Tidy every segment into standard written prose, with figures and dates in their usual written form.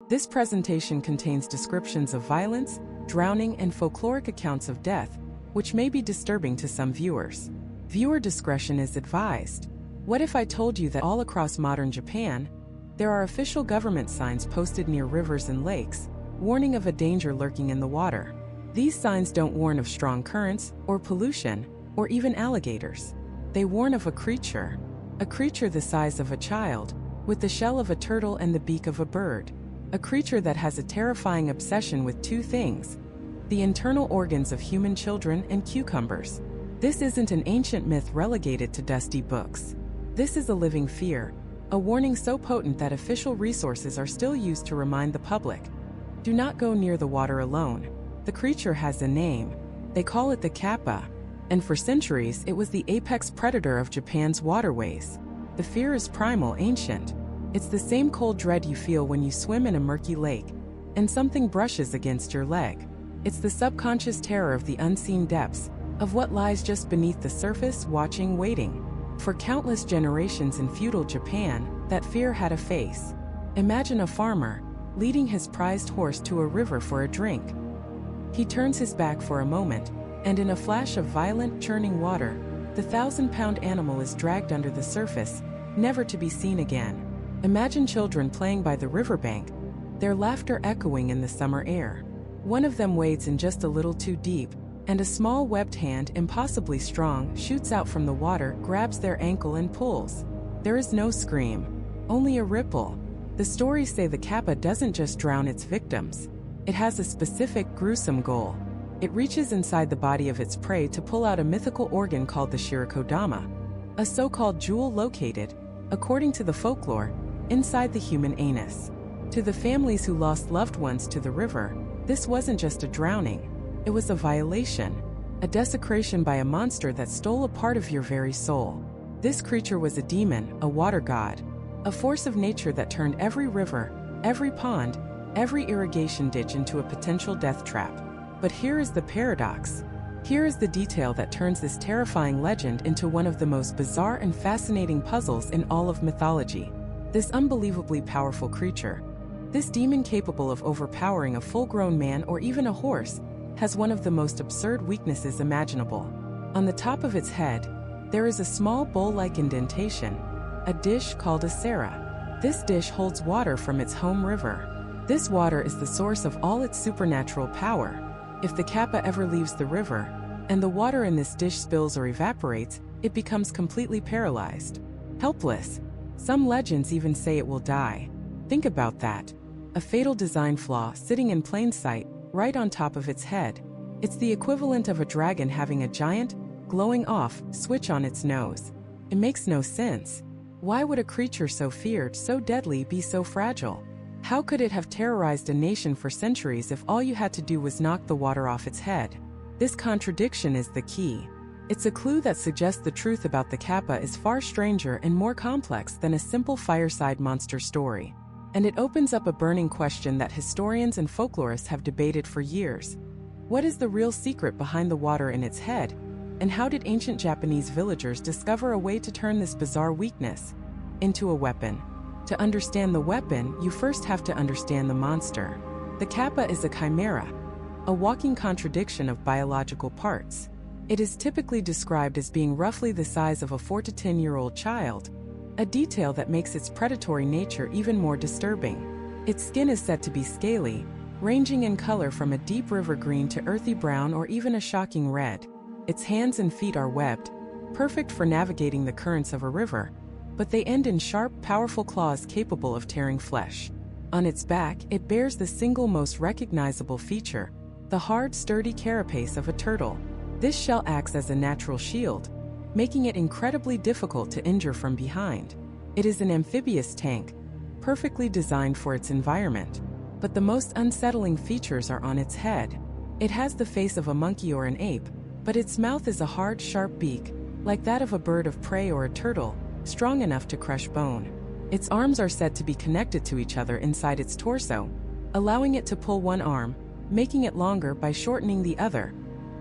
This presentation contains descriptions of violence, drowning, and folkloric accounts of death, which may be disturbing to some viewers. Viewer discretion is advised. What if I told you that all across modern Japan, there are official government signs posted near rivers and lakes, warning of a danger lurking in the water? These signs don't warn of strong currents, or pollution, or even alligators. They warn of a creature the size of a child, with the shell of a turtle and the beak of a bird. A creature that has a terrifying obsession with two things: the internal organs of human children and cucumbers. This isn't an ancient myth relegated to dusty books. This is a living fear, a warning so potent that official resources are still used to remind the public. Do not go near the water alone. The creature has a name. They call it the Kappa, and for centuries it was the apex predator of Japan's waterways. The fear is primal, ancient. It's the same cold dread you feel when you swim in a murky lake and something brushes against your leg. It's the subconscious terror of the unseen depths, of what lies just beneath the surface, watching, waiting. For countless generations in feudal Japan, that fear had a face. Imagine a farmer leading his prized horse to a river for a drink. He turns his back for a moment, and in a flash of violent, churning water, the 1,000-pound animal is dragged under the surface, never to be seen again. Imagine children playing by the riverbank, their laughter echoing in the summer air. One of them wades in just a little too deep, and a small webbed hand, impossibly strong, shoots out from the water, grabs their ankle and pulls. There is no scream, only a ripple. The stories say the Kappa doesn't just drown its victims. It has a specific, gruesome goal. It reaches inside the body of its prey to pull out a mythical organ called the shirikodama, a so-called jewel located, according to the folklore, inside the human anus. To the families who lost loved ones to the river, this wasn't just a drowning. It was a violation, a desecration by a monster that stole a part of your very soul. This creature was a demon, a water god, a force of nature that turned every river, every pond, every irrigation ditch into a potential death trap. But here is the paradox. Here is the detail that turns this terrifying legend into one of the most bizarre and fascinating puzzles in all of mythology. This unbelievably powerful creature, this demon capable of overpowering a full-grown man or even a horse, has one of the most absurd weaknesses imaginable. On the top of its head, there is a small bowl-like indentation, a dish called a sera. This dish holds water from its home river. This water is the source of all its supernatural power. If the Kappa ever leaves the river, and the water in this dish spills or evaporates, it becomes completely paralyzed, helpless. Some legends even say it will die. Think about that. A fatal design flaw sitting in plain sight, right on top of its head. It's the equivalent of a dragon having a giant, glowing off switch on its nose. It makes no sense. Why would a creature so feared, so deadly, be so fragile? How could it have terrorized a nation for centuries if all you had to do was knock the water off its head? This contradiction is the key. It's a clue that suggests the truth about the Kappa is far stranger and more complex than a simple fireside monster story. And it opens up a burning question that historians and folklorists have debated for years. What is the real secret behind the water in its head? And how did ancient Japanese villagers discover a way to turn this bizarre weakness into a weapon? To understand the weapon, you first have to understand the monster. The Kappa is a chimera, a walking contradiction of biological parts. It is typically described as being roughly the size of a 4 to 10-year-old child, a detail that makes its predatory nature even more disturbing. Its skin is said to be scaly, ranging in color from a deep river green to earthy brown or even a shocking red. Its hands and feet are webbed, perfect for navigating the currents of a river, but they end in sharp, powerful claws capable of tearing flesh. On its back, it bears the single most recognizable feature, the hard, sturdy carapace of a turtle. This shell acts as a natural shield, making it incredibly difficult to injure from behind. It is an amphibious tank, perfectly designed for its environment. But the most unsettling features are on its head. It has the face of a monkey or an ape, but its mouth is a hard, sharp beak, like that of a bird of prey or a turtle, strong enough to crush bone. Its arms are said to be connected to each other inside its torso, allowing it to pull one arm, making it longer by shortening the other.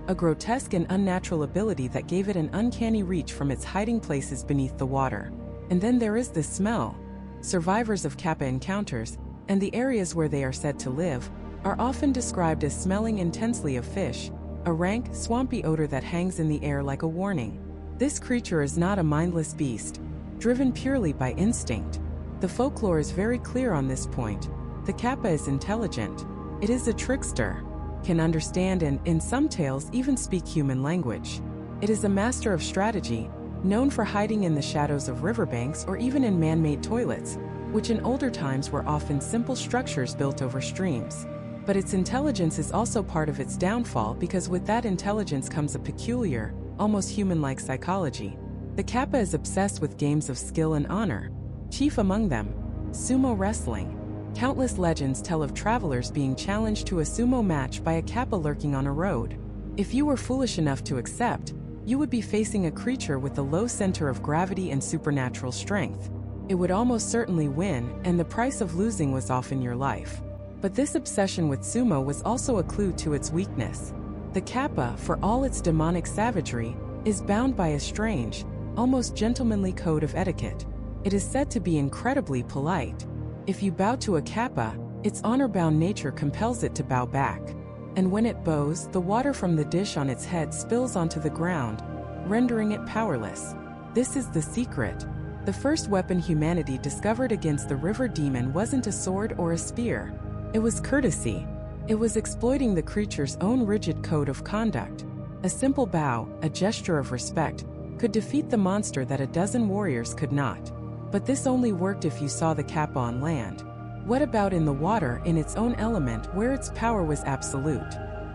A grotesque and unnatural ability that gave it an uncanny reach from its hiding places beneath the water. And then there is the smell. Survivors of Kappa encounters and the areas where they are said to live are often described as smelling intensely of fish, a rank, swampy odor that hangs in the air like a warning. This creature is not a mindless beast, driven purely by instinct. The folklore is very clear on this point. The Kappa is intelligent. It is a trickster, can understand and, in some tales, even speak human language. It is a master of strategy, known for hiding in the shadows of riverbanks or even in man-made toilets, which in older times were often simple structures built over streams. But its intelligence is also part of its downfall because with that intelligence comes a peculiar, almost human-like psychology. The Kappa is obsessed with games of skill and honor, chief among them, sumo wrestling. Countless legends tell of travelers being challenged to a sumo match by a Kappa lurking on a road. If you were foolish enough to accept, you would be facing a creature with a low center of gravity and supernatural strength. It would almost certainly win, and the price of losing was often your life. But this obsession with sumo was also a clue to its weakness. The Kappa, for all its demonic savagery, is bound by a strange, almost gentlemanly code of etiquette. It is said to be incredibly polite. If you bow to a Kappa, its honor-bound nature compels it to bow back. And when it bows, the water from the dish on its head spills onto the ground, rendering it powerless. This is the secret. The first weapon humanity discovered against the river demon wasn't a sword or a spear. It was courtesy. It was exploiting the creature's own rigid code of conduct. A simple bow, a gesture of respect, could defeat the monster that a dozen warriors could not. But this only worked if you saw the Kappa on land. What about in the water, in its own element, where its power was absolute?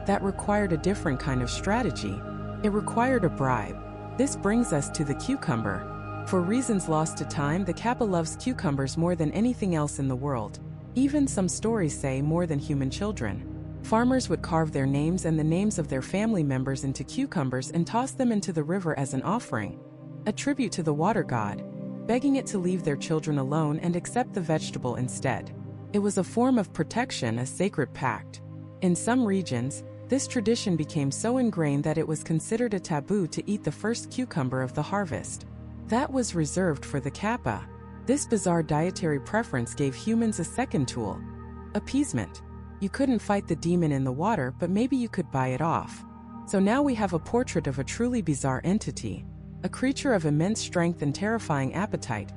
That required a different kind of strategy. It required a bribe. This brings us to the cucumber. For reasons lost to time, the Kappa loves cucumbers more than anything else in the world. Even some stories say more than human children. Farmers would carve their names and the names of their family members into cucumbers and toss them into the river as an offering, a tribute to the water god, begging it to leave their children alone and accept the vegetable instead. It was a form of protection, a sacred pact. In some regions, this tradition became so ingrained that it was considered a taboo to eat the first cucumber of the harvest. That was reserved for the Kappa. This bizarre dietary preference gave humans a second tool: appeasement. You couldn't fight the demon in the water, but maybe you could buy it off. So now we have a portrait of a truly bizarre entity, a creature of immense strength and terrifying appetite,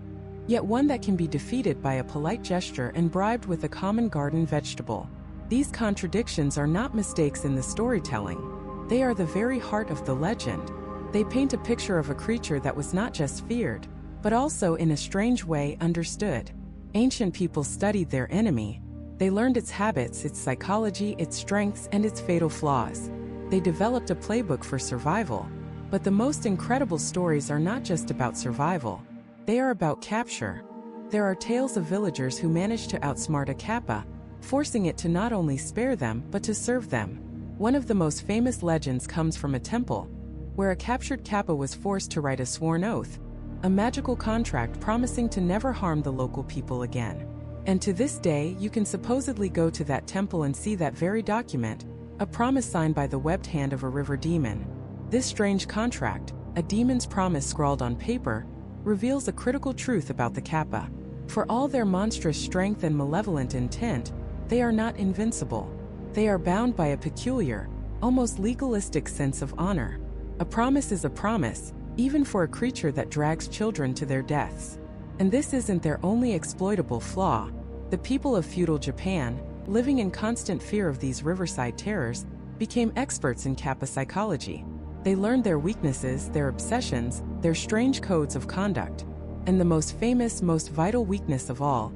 yet one that can be defeated by a polite gesture and bribed with a common garden vegetable. These contradictions are not mistakes in the storytelling. They are the very heart of the legend. They paint a picture of a creature that was not just feared, but also in a strange way understood. Ancient people studied their enemy. They learned its habits, its psychology, its strengths, and its fatal flaws. They developed a playbook for survival. But the most incredible stories are not just about survival. They are about capture. There are tales of villagers who managed to outsmart a Kappa, forcing it to not only spare them, but to serve them. One of the most famous legends comes from a temple, where a captured Kappa was forced to write a sworn oath, a magical contract promising to never harm the local people again. And to this day, you can supposedly go to that temple and see that very document, a promise signed by the webbed hand of a river demon. This strange contract, a demon's promise scrawled on paper, reveals a critical truth about the Kappa. For all their monstrous strength and malevolent intent, they are not invincible. They are bound by a peculiar, almost legalistic sense of honor. A promise is a promise, even for a creature that drags children to their deaths. And this isn't their only exploitable flaw. The people of feudal Japan, living in constant fear of these riverside terrors, became experts in Kappa psychology. They learned their weaknesses, their obsessions, their strange codes of conduct. And the most famous, most vital weakness of all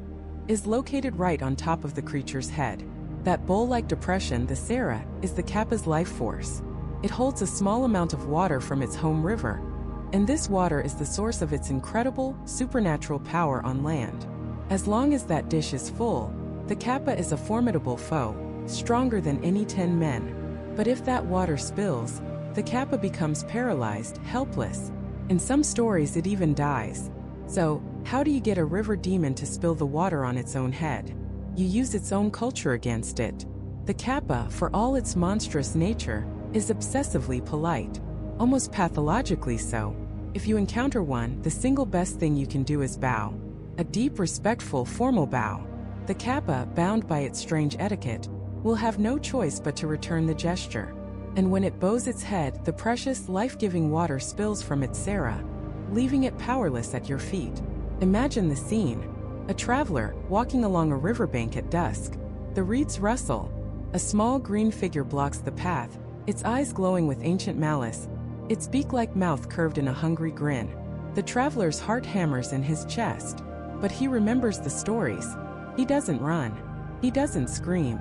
is located right on top of the creature's head. That bowl-like depression, the Sera, is the Kappa's life force. It holds a small amount of water from its home river, and this water is the source of its incredible, supernatural power on land. As long as that dish is full, the Kappa is a formidable foe, stronger than any 10 men. But if that water spills, the Kappa becomes paralyzed, helpless. In some stories it even dies. So, how do you get a river demon to spill the water on its own head? You use its own culture against it. The Kappa, for all its monstrous nature, is obsessively polite, almost pathologically so. If you encounter one, the single best thing you can do is bow. A deep, respectful, formal bow. The Kappa, bound by its strange etiquette, will have no choice but to return the gesture. And when it bows its head, the precious, life-giving water spills from its sera, leaving it powerless at your feet. Imagine the scene. A traveler, walking along a riverbank at dusk. The reeds rustle. A small green figure blocks the path, its eyes glowing with ancient malice, its beak-like mouth curved in a hungry grin. The traveler's heart hammers in his chest. But he remembers the stories. He doesn't run. He doesn't scream.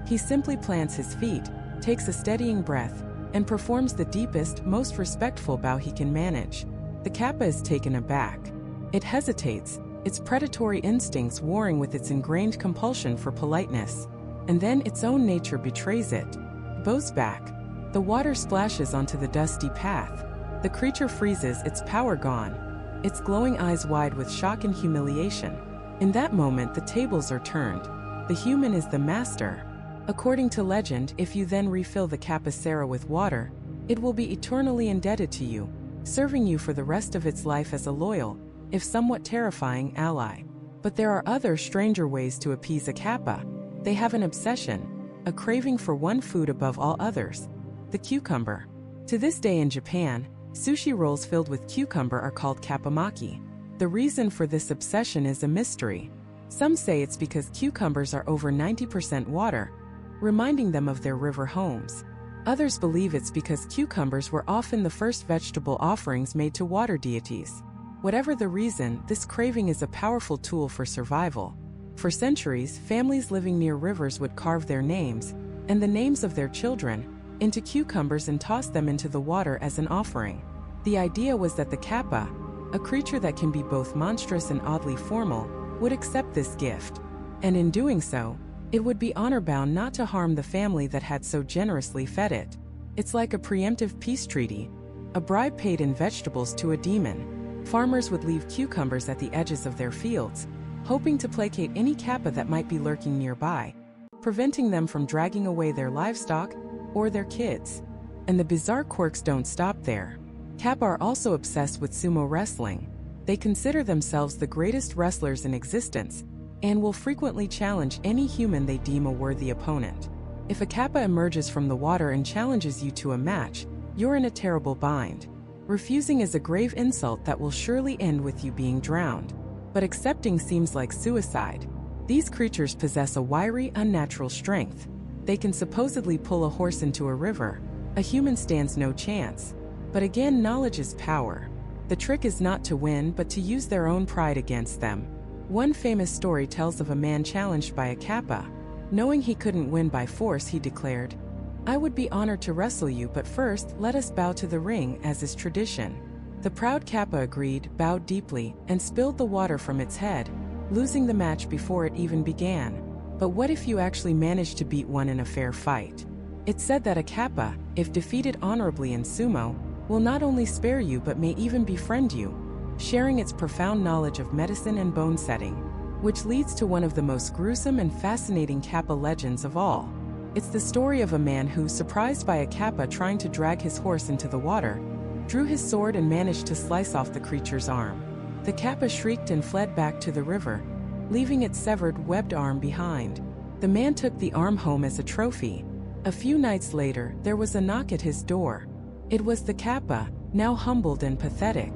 He simply plants his feet, takes a steadying breath, and performs the deepest, most respectful bow he can manage. The Kappa is taken aback. It hesitates, its predatory instincts warring with its ingrained compulsion for politeness. And then its own nature betrays it. Bows back. The water splashes onto the dusty path. The creature freezes, its power gone, its glowing eyes wide with shock and humiliation. In that moment, the tables are turned. The human is the master. According to legend, if you then refill the Kappa sera with water, it will be eternally indebted to you, serving you for the rest of its life as a loyal, if somewhat terrifying, ally. But there are other, stranger ways to appease a Kappa. They have an obsession, a craving for one food above all others: the cucumber. To this day in Japan, sushi rolls filled with cucumber are called kappamaki. The reason for this obsession is a mystery. Some say it's because cucumbers are over 90% water, reminding them of their river homes. Others believe it's because cucumbers were often the first vegetable offerings made to water deities. Whatever the reason, this craving is a powerful tool for survival. For centuries, families living near rivers would carve their names, and the names of their children, into cucumbers and toss them into the water as an offering. The idea was that the Kappa, a creature that can be both monstrous and oddly formal, would accept this gift. And in doing so, it would be honor-bound not to harm the family that had so generously fed it. It's like a preemptive peace treaty, a bribe paid in vegetables to a demon. Farmers would leave cucumbers at the edges of their fields, hoping to placate any Kappa that might be lurking nearby, preventing them from dragging away their livestock or their kids. And the bizarre quirks don't stop there. Kappa are also obsessed with sumo wrestling. They consider themselves the greatest wrestlers in existence, and will frequently challenge any human they deem a worthy opponent. If a Kappa emerges from the water and challenges you to a match, you're in a terrible bind. Refusing is a grave insult that will surely end with you being drowned. But accepting seems like suicide. These creatures possess a wiry, unnatural strength. They can supposedly pull a horse into a river. A human stands no chance. But again, knowledge is power. The trick is not to win, but to use their own pride against them. One famous story tells of a man challenged by a Kappa. Knowing he couldn't win by force, he declared, "I would be honored to wrestle you, but first, let us bow to the ring, as is tradition." The proud Kappa agreed, bowed deeply, and spilled the water from its head, losing the match before it even began. But what if you actually managed to beat one in a fair fight? It's said that a Kappa, if defeated honorably in sumo, will not only spare you but may even befriend you, sharing its profound knowledge of medicine and bone setting, which leads to one of the most gruesome and fascinating Kappa legends of all. It's the story of a man who, surprised by a Kappa trying to drag his horse into the water, drew his sword and managed to slice off the creature's arm. The Kappa shrieked and fled back to the river, leaving its severed, webbed arm behind. The man took the arm home as a trophy. A few nights later, there was a knock at his door. It was the Kappa, now humbled and pathetic.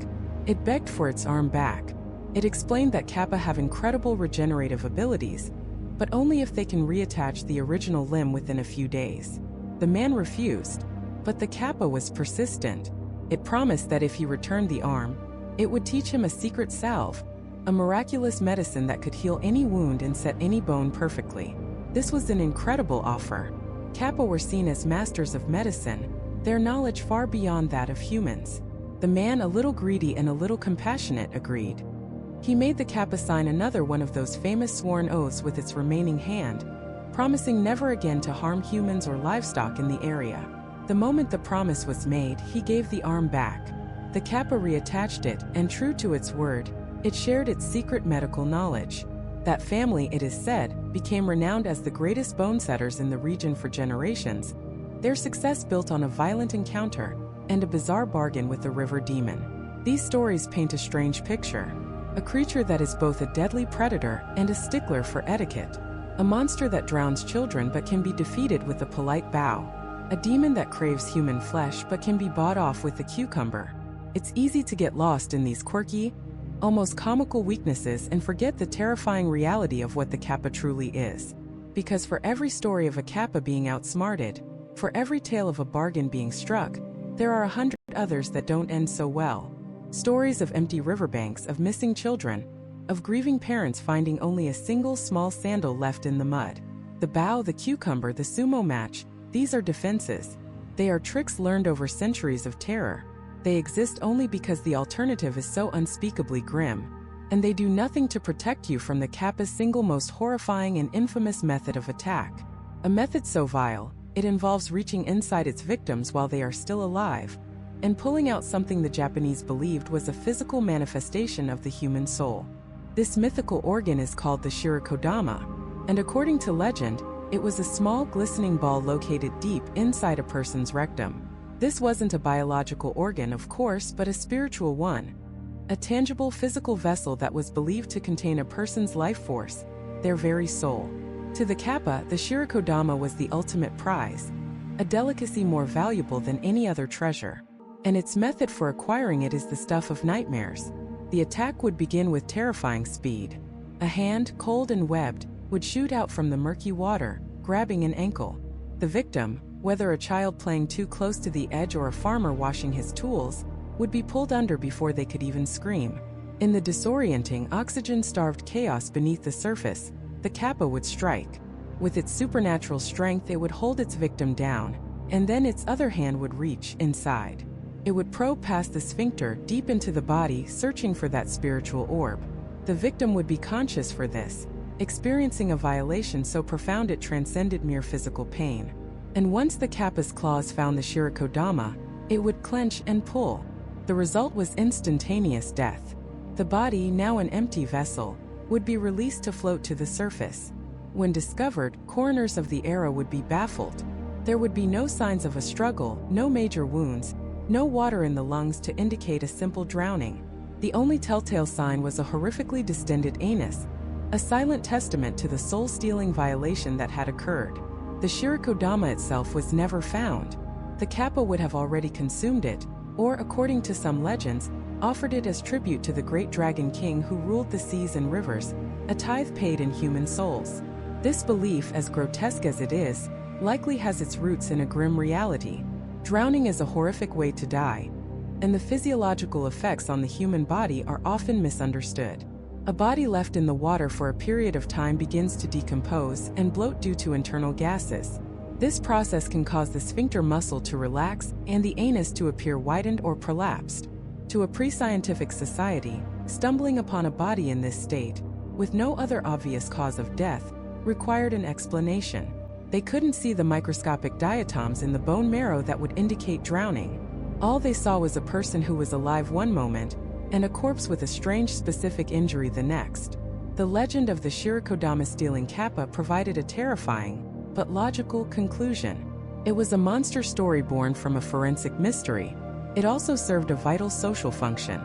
It begged for its arm back. It explained that Kappa have incredible regenerative abilities, but only if they can reattach the original limb within a few days. The man refused, but the Kappa was persistent. It promised that if he returned the arm, it would teach him a secret salve, a miraculous medicine that could heal any wound and set any bone perfectly. This was an incredible offer. Kappa were seen as masters of medicine, their knowledge far beyond that of humans. The man, a little greedy and a little compassionate, agreed. He made the Kappa sign another one of those famous sworn oaths with its remaining hand, promising never again to harm humans or livestock in the area. The moment the promise was made, he gave the arm back. The Kappa reattached it, and true to its word, it shared its secret medical knowledge. That family, it is said, became renowned as the greatest bone setters in the region for generations, their success built on a violent encounter and a bizarre bargain with the river demon. These stories paint a strange picture. a creature that is both a deadly predator and a stickler for etiquette, a monster that drowns children but can be defeated with a polite bow, a demon that craves human flesh but can be bought off with a cucumber. It's easy to get lost in these quirky, almost comical weaknesses and forget the terrifying reality of what the Kappa truly is. Because for every story of a Kappa being outsmarted, for every tale of a bargain being struck, there are 100 others that don't end so well. Stories of empty riverbanks, of missing children, of grieving parents finding only a single small sandal left in the mud. The bow, the cucumber, the sumo match, these are defenses. They are tricks learned over centuries of terror. They exist only because the alternative is so unspeakably grim. And they do nothing to protect you from the Kappa's single most horrifying and infamous method of attack. A method so vile, it involves reaching inside its victims while they are still alive, and pulling out something the Japanese believed was a physical manifestation of the human soul. This mythical organ is called the shirikodama, and according to legend, it was a small glistening ball located deep inside a person's rectum. This wasn't a biological organ, of course, but a spiritual one. A tangible physical vessel that was believed to contain a person's life force, their very soul. To the Kappa, the shirikodama was the ultimate prize, a delicacy more valuable than any other treasure. And its method for acquiring it is the stuff of nightmares. The attack would begin with terrifying speed. A hand, cold and webbed, would shoot out from the murky water, grabbing an ankle. The victim, whether a child playing too close to the edge or a farmer washing his tools, would be pulled under before they could even scream. In the disorienting, oxygen-starved chaos beneath the surface, the Kappa would strike. With its supernatural strength, it would hold its victim down, and then its other hand would reach inside. It would probe past the sphincter, deep into the body, searching for that spiritual orb. The victim would be conscious for this, experiencing a violation so profound it transcended mere physical pain. And once the Kappa's claws found the shirikodama, it would clench and pull. The result was instantaneous death. The body, now an empty vessel, would be released to float to the surface. When discovered, coroners of the era would be baffled. There would be no signs of a struggle, no major wounds, no water in the lungs to indicate a simple drowning. The only telltale sign was a horrifically distended anus, a silent testament to the soul-stealing violation that had occurred. The shirikodama itself was never found. The Kappa would have already consumed it, or, according to some legends, offered it as tribute to the great dragon king who ruled the seas and rivers, a tithe paid in human souls. This belief, as grotesque as it is, likely has its roots in a grim reality. Drowning is a horrific way to die, and the physiological effects on the human body are often misunderstood. A body left in the water for a period of time begins to decompose and bloat due to internal gases. This process can cause the sphincter muscle to relax and the anus to appear widened or prolapsed. To a pre-scientific society, stumbling upon a body in this state, with no other obvious cause of death, required an explanation. They couldn't see the microscopic diatoms in the bone marrow that would indicate drowning. All they saw was a person who was alive one moment, and a corpse with a strange specific injury the next. The legend of the shirikodama stealing Kappa provided a terrifying, but logical conclusion. It was a monster story born from a forensic mystery. It also served a vital social function.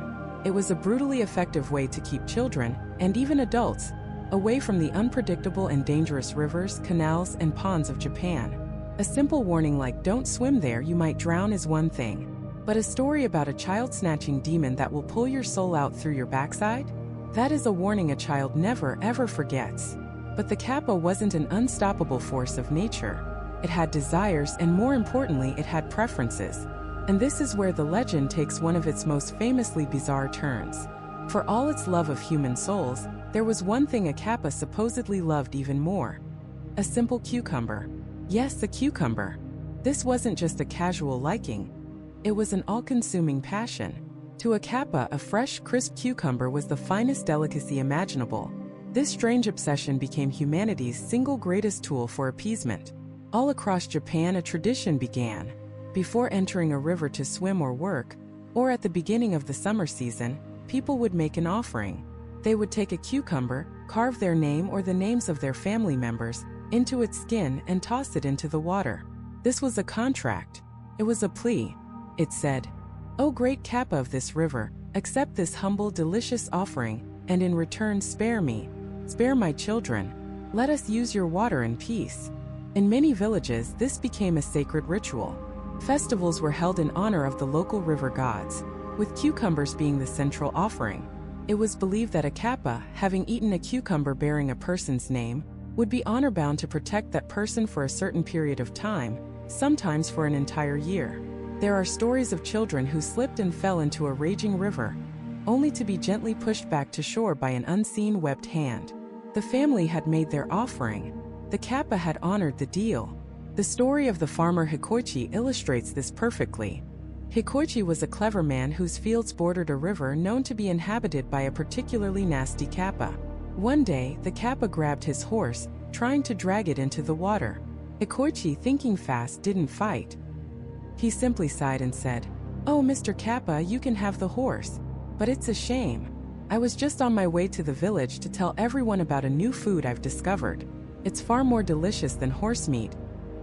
It was a brutally effective way to keep children, and even adults, away from the unpredictable and dangerous rivers, canals, and ponds of Japan. A simple warning like "don't swim there, you might drown" is one thing. But a story about a child-snatching demon that will pull your soul out through your backside? That is a warning a child never ever forgets. But the Kappa wasn't an unstoppable force of nature. It had desires, and more importantly, it had preferences. And this is where the legend takes one of its most famously bizarre turns. For all its love of human souls, there was one thing a Kappa supposedly loved even more. A simple cucumber. Yes, a cucumber. This wasn't just a casual liking. It was an all-consuming passion. To a Kappa, a fresh, crisp cucumber was the finest delicacy imaginable. This strange obsession became humanity's single greatest tool for appeasement. All across Japan, a tradition began. Before entering a river to swim or work, or at the beginning of the summer season, people would make an offering. They would take a cucumber, carve their name or the names of their family members into its skin and toss it into the water. This was a contract. It was a plea. It said, "O great Kappa of this river, accept this humble, delicious offering, and in return spare me, spare my children. Let us use your water in peace. In many villages, this became a sacred ritual. Festivals were held in honor of the local river gods, with cucumbers being the central offering. It was believed that a Kappa, having eaten a cucumber bearing a person's name, would be honor-bound to protect that person for a certain period of time, sometimes for an entire year. There are stories of children who slipped and fell into a raging river, only to be gently pushed back to shore by an unseen webbed hand. The family had made their offering. The Kappa had honored the deal. The story of the farmer Hikoichi illustrates this perfectly. Hikoichi was a clever man whose fields bordered a river known to be inhabited by a particularly nasty Kappa. One day, the Kappa grabbed his horse, trying to drag it into the water. Hikoichi, thinking fast, didn't fight. He simply sighed and said, "Oh, Mr. Kappa, you can have the horse. But it's a shame. I was just on my way to the village to tell everyone about a new food I've discovered. It's far more delicious than horse meat,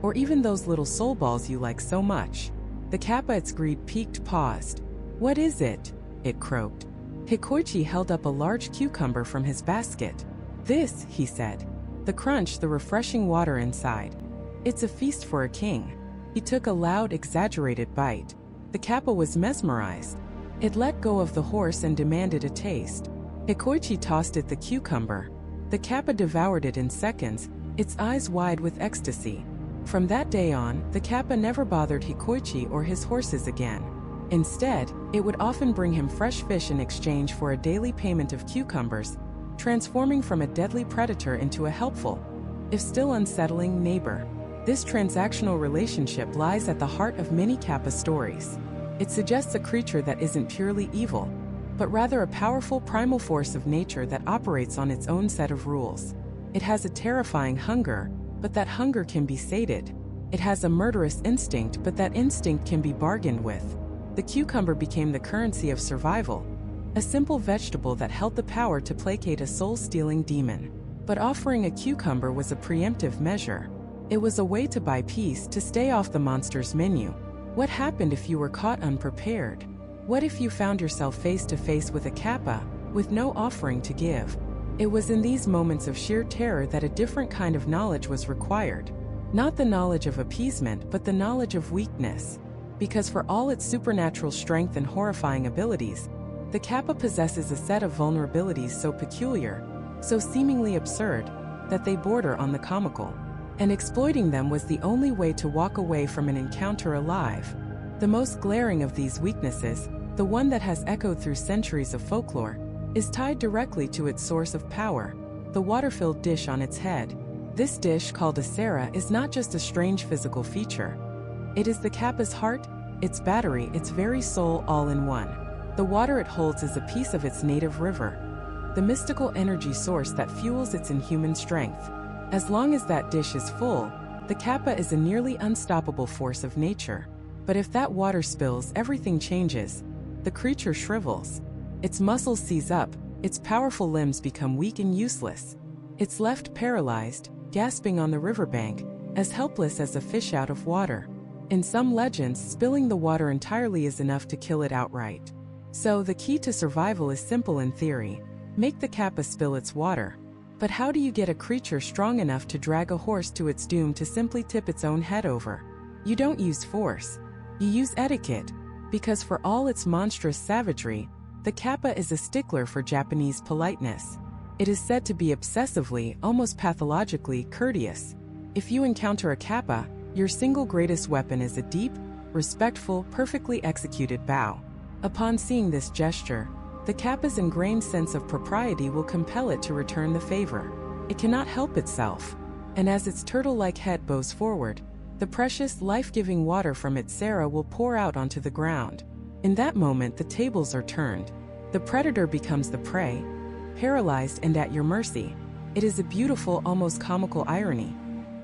or even those little soul balls you like so much." The Kappa, its greed-piqued, paused. "What is it?" it croaked. Hikoichi held up a large cucumber from his basket. "This," he said. The crunch, the refreshing water inside. "It's a feast for a king." He took a loud, exaggerated bite. The Kappa was mesmerized. It let go of the horse and demanded a taste. Hikoichi tossed it the cucumber. The Kappa devoured it in seconds, its eyes wide with ecstasy. From that day on, the Kappa never bothered Hikoichi or his horses again. Instead, it would often bring him fresh fish in exchange for a daily payment of cucumbers, transforming from a deadly predator into a helpful, if still unsettling, neighbor. This transactional relationship lies at the heart of many Kappa stories. It suggests a creature that isn't purely evil, but rather a powerful primal force of nature that operates on its own set of rules. It has a terrifying hunger, but that hunger can be sated. It has a murderous instinct, but that instinct can be bargained with. The cucumber became the currency of survival, a simple vegetable that held the power to placate a soul-stealing demon. But offering a cucumber was a preemptive measure. It was a way to buy peace, to stay off the monster's menu. What happened if you were caught unprepared? What if you found yourself face to face with a Kappa, with no offering to give? It was in these moments of sheer terror that a different kind of knowledge was required. Not the knowledge of appeasement, but the knowledge of weakness. Because for all its supernatural strength and horrifying abilities, the Kappa possesses a set of vulnerabilities so peculiar, so seemingly absurd, that they border on the comical. And exploiting them was the only way to walk away from an encounter alive. The most glaring of these weaknesses, the one that has echoed through centuries of folklore, is tied directly to its source of power, the water-filled dish on its head. This dish, called a sera, is not just a strange physical feature. It is the Kappa's heart, its battery, its very soul, all in one. The water it holds is a piece of its native river, the mystical energy source that fuels its inhuman strength. As long as that dish is full, the Kappa is a nearly unstoppable force of nature. But if that water spills, everything changes. The creature shrivels. Its muscles seize up, its powerful limbs become weak and useless. It's left paralyzed, gasping on the riverbank, as helpless as a fish out of water. In some legends, spilling the water entirely is enough to kill it outright. So, the key to survival is simple in theory. Make the Kappa spill its water. But how do you get a creature strong enough to drag a horse to its doom to simply tip its own head over? You don't use force. You use etiquette. Because for all its monstrous savagery, the Kappa is a stickler for Japanese politeness. It is said to be obsessively, almost pathologically, courteous. If you encounter a Kappa, your single greatest weapon is a deep, respectful, perfectly executed bow. Upon seeing this gesture, the Kappa's ingrained sense of propriety will compel it to return the favor. It cannot help itself. And as its turtle-like head bows forward, the precious, life-giving water from its sera will pour out onto the ground. In that moment, the tables are turned. The predator becomes the prey, paralyzed and at your mercy. It is a beautiful, almost comical irony.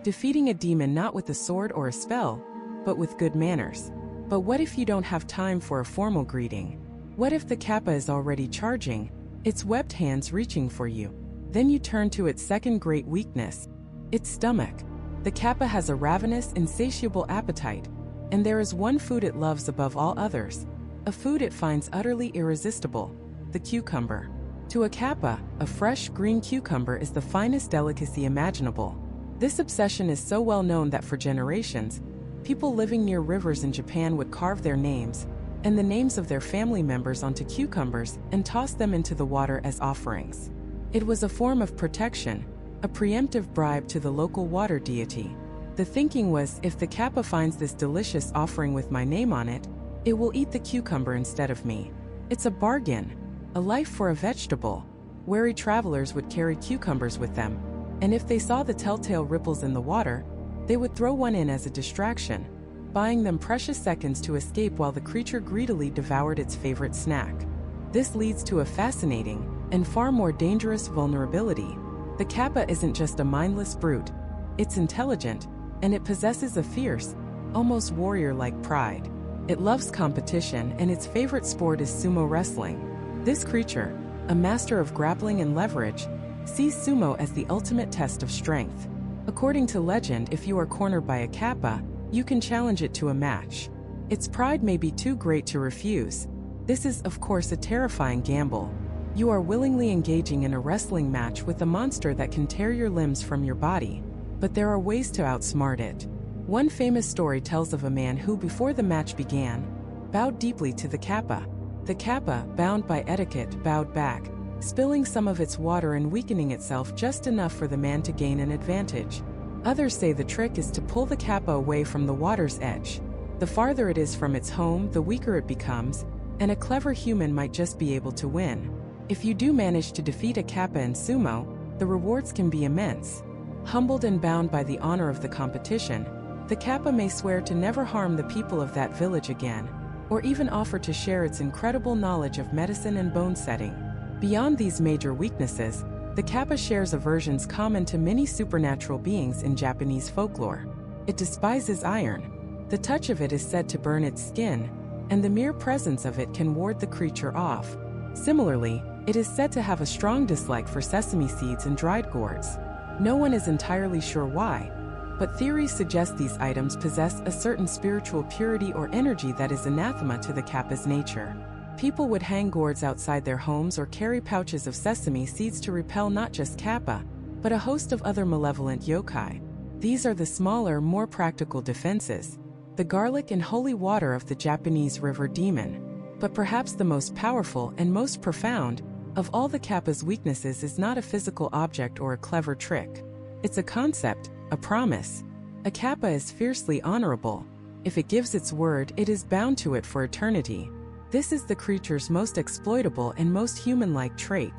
Defeating a demon not with a sword or a spell, but with good manners. But what if you don't have time for a formal greeting? What if the Kappa is already charging, its webbed hands reaching for you? Then you turn to its second great weakness, its stomach. The Kappa has a ravenous, insatiable appetite, and there is one food it loves above all others, a food it finds utterly irresistible, the cucumber. To a Kappa, a fresh green cucumber is the finest delicacy imaginable. This obsession is so well known that for generations, people living near rivers in Japan would carve their names and the names of their family members onto cucumbers and toss them into the water as offerings. It was a form of protection, a preemptive bribe to the local water deity. The thinking was, if the Kappa finds this delicious offering with my name on it, it will eat the cucumber instead of me. It's a bargain, a life for a vegetable. Wary travelers would carry cucumbers with them, and if they saw the telltale ripples in the water, they would throw one in as a distraction, buying them precious seconds to escape while the creature greedily devoured its favorite snack. This leads to a fascinating and far more dangerous vulnerability. The Kappa isn't just a mindless brute, it's intelligent, and it possesses a fierce, almost warrior-like pride. It loves competition, and its favorite sport is sumo wrestling. This creature, a master of grappling and leverage, sees sumo as the ultimate test of strength. According to legend, if you are cornered by a Kappa, you can challenge it to a match. Its pride may be too great to refuse. This is, of course, a terrifying gamble. You are willingly engaging in a wrestling match with a monster that can tear your limbs from your body. But there are ways to outsmart it. One famous story tells of a man who, before the match began, bowed deeply to the Kappa. The Kappa, bound by etiquette, bowed back, spilling some of its water and weakening itself just enough for the man to gain an advantage. Others say the trick is to pull the Kappa away from the water's edge. The farther it is from its home, the weaker it becomes, and a clever human might just be able to win. If you do manage to defeat a Kappa in sumo, the rewards can be immense. Humbled and bound by the honor of the competition, the Kappa may swear to never harm the people of that village again, or even offer to share its incredible knowledge of medicine and bone setting. Beyond these major weaknesses, the Kappa shares aversions common to many supernatural beings in Japanese folklore. It despises iron. The touch of it is said to burn its skin, and the mere presence of it can ward the creature off. Similarly, it is said to have a strong dislike for sesame seeds and dried gourds. No one is entirely sure why, but theories suggest these items possess a certain spiritual purity or energy that is anathema to the Kappa's nature. People would hang gourds outside their homes or carry pouches of sesame seeds to repel not just Kappa, but a host of other malevolent yokai. These are the smaller, more practical defenses. The garlic and holy water of the Japanese river demon. But perhaps the most powerful and most profound of all the Kappa's weaknesses is not a physical object or a clever trick. It's a concept, a promise. A Kappa is fiercely honorable. If it gives its word, it is bound to it for eternity. This is the creature's most exploitable and most human-like trait.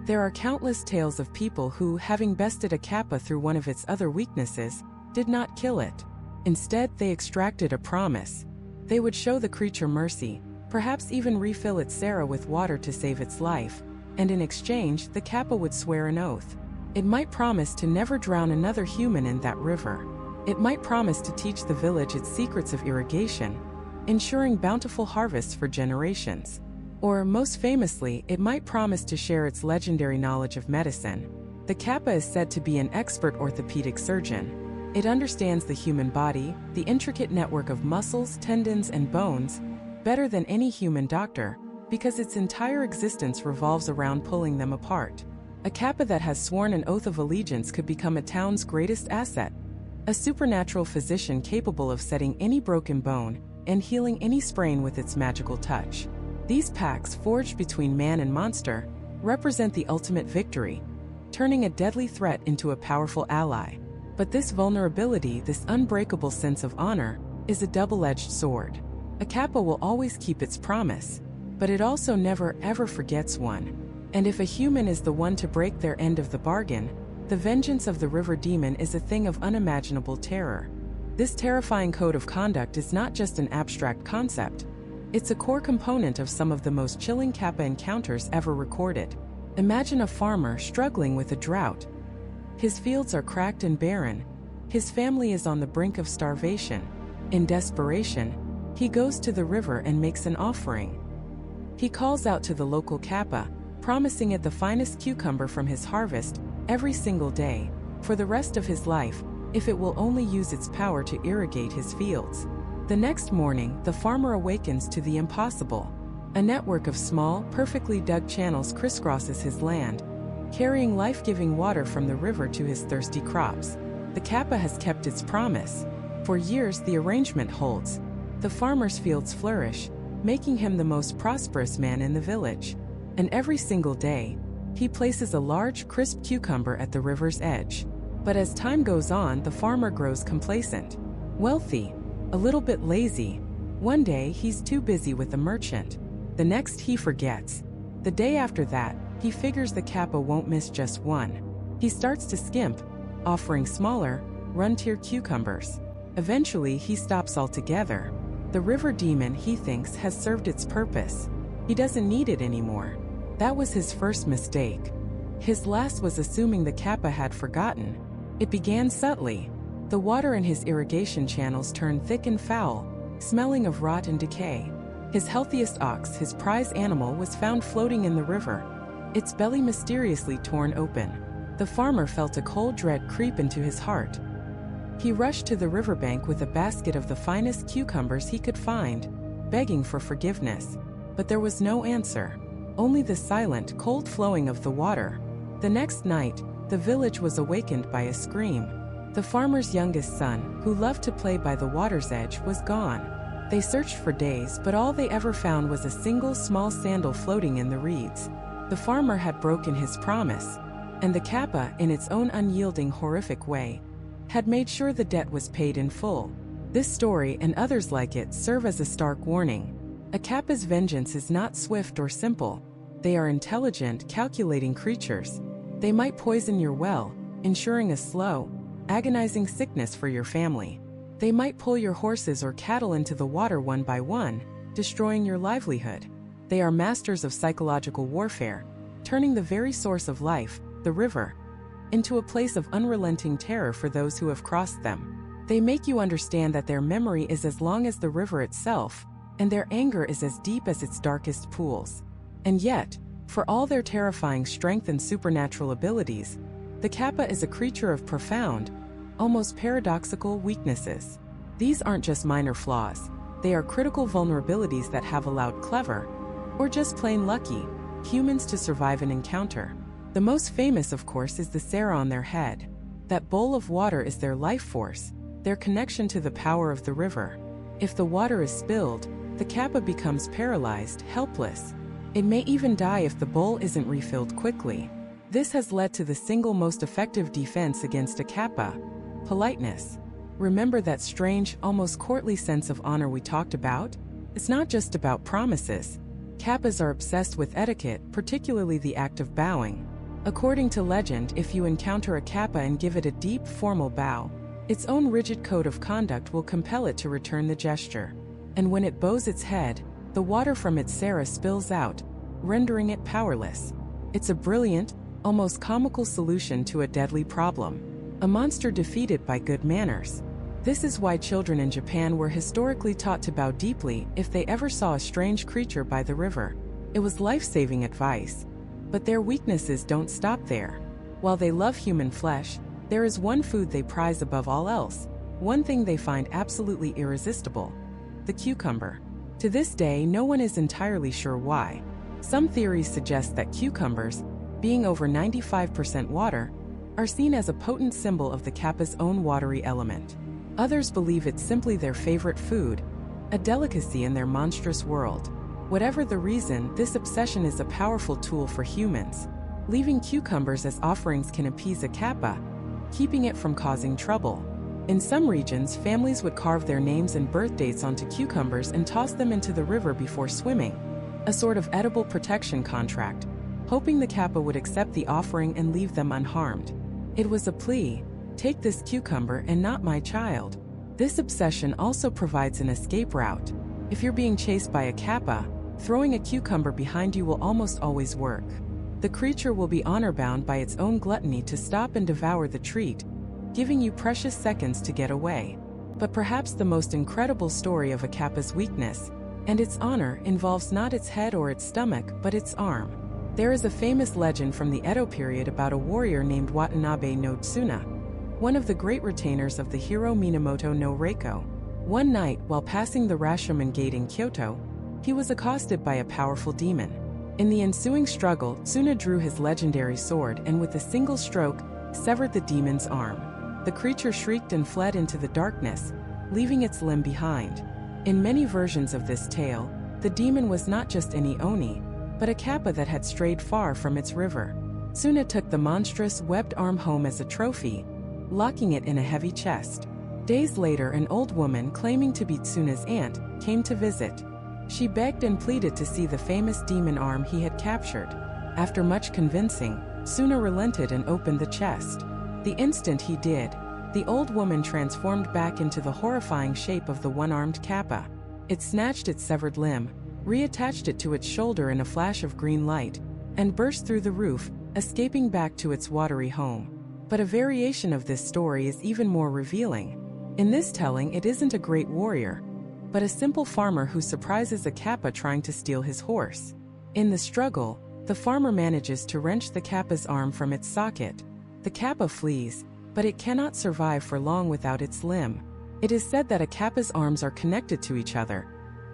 There are countless tales of people who, having bested a Kappa through one of its other weaknesses, did not kill it. Instead, they extracted a promise. They would show the creature mercy, perhaps even refill its sera with water to save its life, and in exchange, the Kappa would swear an oath. It might promise to never drown another human in that river. It might promise to teach the village its secrets of irrigation, ensuring bountiful harvests for generations. Or, most famously, it might promise to share its legendary knowledge of medicine. The Kappa is said to be an expert orthopedic surgeon. It understands the human body, the intricate network of muscles, tendons, and bones, better than any human doctor, because its entire existence revolves around pulling them apart. A Kappa that has sworn an oath of allegiance could become a town's greatest asset. A supernatural physician capable of setting any broken bone and healing any sprain with its magical touch. These pacts, forged between man and monster, represent the ultimate victory, turning a deadly threat into a powerful ally. But this vulnerability, this unbreakable sense of honor, is a double-edged sword. A Kappa will always keep its promise, but it also never ever forgets one. And if a human is the one to break their end of the bargain, the vengeance of the river demon is a thing of unimaginable terror. This terrifying code of conduct is not just an abstract concept. It's a core component of some of the most chilling Kappa encounters ever recorded. Imagine a farmer struggling with a drought. His fields are cracked and barren. His family is on the brink of starvation. In desperation, he goes to the river and makes an offering. He calls out to the local Kappa, promising it the finest cucumber from his harvest every single day, for the rest of his life, if it will only use its power to irrigate his fields. The next morning, the farmer awakens to the impossible. A network of small, perfectly dug channels crisscrosses his land, carrying life-giving water from the river to his thirsty crops. The Kappa has kept its promise. For years the arrangement holds. The farmer's fields flourish, making him the most prosperous man in the village. And every single day, he places a large, crisp cucumber at the river's edge. But as time goes on, the farmer grows complacent, wealthy, a little bit lazy. One day he's too busy with the merchant. The next he forgets. The day after that, he figures the Kappa won't miss just one. He starts to skimp, offering smaller, run-tier cucumbers. Eventually he stops altogether. The river demon, he thinks, has served its purpose. He doesn't need it anymore. That was his first mistake. His last was assuming the Kappa had forgotten. It began subtly. The water in his irrigation channels turned thick and foul, smelling of rot and decay. His healthiest ox, his prize animal, was found floating in the river, its belly mysteriously torn open. The farmer felt a cold dread creep into his heart. He rushed to the riverbank with a basket of the finest cucumbers he could find, begging for forgiveness. But there was no answer, only the silent, cold flowing of the water. The next night, the village was awakened by a scream. The farmer's youngest son, who loved to play by the water's edge, was gone. They searched for days, but all they ever found was a single small sandal floating in the reeds. The farmer had broken his promise, and the Kappa, in its own unyielding, horrific way, had made sure the debt was paid in full. This story and others like it serve as a stark warning. A Kappa's vengeance is not swift or simple. They are intelligent, calculating creatures. They might poison your well, ensuring a slow, agonizing sickness for your family. They might pull your horses or cattle into the water one by one, destroying your livelihood. They are masters of psychological warfare, turning the very source of life, the river, into a place of unrelenting terror for those who have crossed them. They make you understand that their memory is as long as the river itself, and their anger is as deep as its darkest pools. And yet, for all their terrifying strength and supernatural abilities, the Kappa is a creature of profound, almost paradoxical weaknesses. These aren't just minor flaws. They are critical vulnerabilities that have allowed clever, or just plain lucky, humans to survive an encounter. The most famous, of course, is the Sarah on their head. That bowl of water is their life force, their connection to the power of the river. If the water is spilled, the Kappa becomes paralyzed, helpless. It may even die if the bowl isn't refilled quickly. This has led to the single most effective defense against a Kappa: politeness. Remember that strange, almost courtly sense of honor we talked about? It's not just about promises. Kappas are obsessed with etiquette, particularly the act of bowing. According to legend, if you encounter a Kappa and give it a deep, formal bow, its own rigid code of conduct will compel it to return the gesture. And when it bows its head, the water from its Sarah spills out, rendering it powerless. It's a brilliant, almost comical solution to a deadly problem. A monster defeated by good manners. This is why children in Japan were historically taught to bow deeply if they ever saw a strange creature by the river. It was life-saving advice. But their weaknesses don't stop there. While they love human flesh, there is one food they prize above all else, one thing they find absolutely irresistible: the cucumber. To this day, no one is entirely sure why. Some theories suggest that cucumbers, being over 95% water, are seen as a potent symbol of the Kappa's own watery element. Others believe it's simply their favorite food, a delicacy in their monstrous world. Whatever the reason, this obsession is a powerful tool for humans. Leaving cucumbers as offerings can appease a Kappa, keeping it from causing trouble. In some regions, families would carve their names and birth dates onto cucumbers and toss them into the river before swimming, a sort of edible protection contract, hoping the Kappa would accept the offering and leave them unharmed. It was a plea: take this cucumber and not my child. This obsession also provides an escape route. If you're being chased by a Kappa, throwing a cucumber behind you will almost always work. The creature will be honor-bound by its own gluttony to stop and devour the treat, giving you precious seconds to get away. But perhaps the most incredible story of a Kappa's weakness and its honor involves not its head or its stomach, but its arm. There is a famous legend from the Edo period about a warrior named Watanabe no Tsuna, one of the great retainers of the hero Minamoto no Reiko. One night, while passing the Rashomon Gate in Kyoto, He was accosted by a powerful demon. In the ensuing struggle, Suna drew his legendary sword and with a single stroke, severed the demon's arm. The creature shrieked and fled into the darkness, leaving its limb behind. In many versions of this tale, the demon was not just any oni, but a kappa that had strayed far from its river. Suna took the monstrous webbed arm home as a trophy, locking it in a heavy chest. Days later, an old woman claiming to be Suna's aunt came to visit. She begged and pleaded to see the famous demon arm he had captured. After much convincing, Suna relented and opened the chest. The instant he did, the old woman transformed back into the horrifying shape of the one-armed kappa. It snatched its severed limb, reattached it to its shoulder in a flash of green light, and burst through the roof, escaping back to its watery home. But a variation of this story is even more revealing. In this telling, it isn't a great warrior, but a simple farmer who surprises a kappa trying to steal his horse. In the struggle, the farmer manages to wrench the kappa's arm from its socket. The kappa flees, but it cannot survive for long without its limb. It is said that a kappa's arms are connected to each other,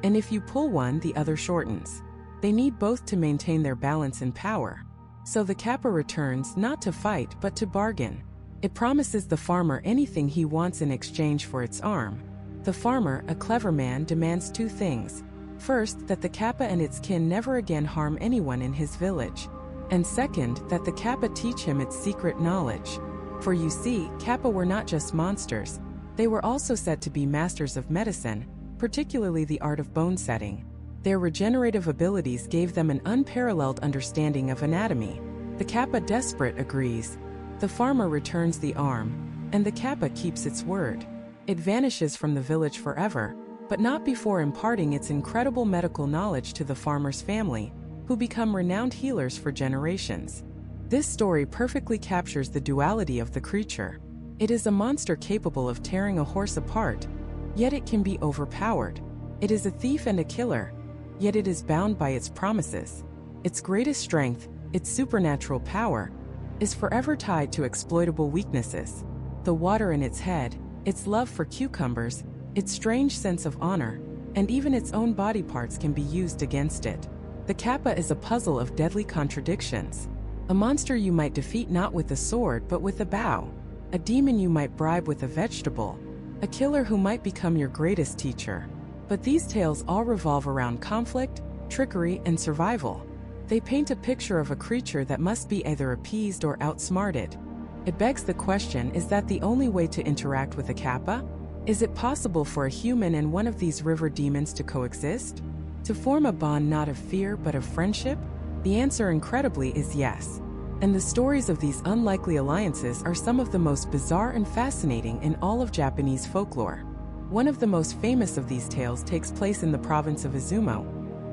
and if you pull one, the other shortens. They need both to maintain their balance and power. So the kappa returns not to fight but to bargain. It promises the farmer anything he wants in exchange for its arm. The farmer, a clever man, demands two things. First, that the kappa and its kin never again harm anyone in his village. And second, that the kappa teach him its secret knowledge. For you see, kappa were not just monsters. They were also said to be masters of medicine, particularly the art of bone setting. Their regenerative abilities gave them an unparalleled understanding of anatomy. The kappa, desperate, agrees. The farmer returns the arm, and the kappa keeps its word. It vanishes from the village forever, but not before imparting its incredible medical knowledge to the farmer's family, who become renowned healers for generations. This story perfectly captures the duality of the creature. It is a monster capable of tearing a horse apart, yet it can be overpowered. It is a thief and a killer, yet it is bound by its promises. Its greatest strength, its supernatural power, is forever tied to exploitable weaknesses. The water in its head, its love for cucumbers, its strange sense of honor, and even its own body parts can be used against it. The kappa is a puzzle of deadly contradictions. A monster you might defeat not with a sword but with a bow. A demon you might bribe with a vegetable. A killer who might become your greatest teacher. But these tales all revolve around conflict, trickery, and survival. They paint a picture of a creature that must be either appeased or outsmarted. It begs the question, is that the only way to interact with a kappa? Is it possible for a human and one of these river demons to coexist? To form a bond not of fear but of friendship? The answer, incredibly, is yes. And the stories of these unlikely alliances are some of the most bizarre and fascinating in all of Japanese folklore. One of the most famous of these tales takes place in the province of Izumo,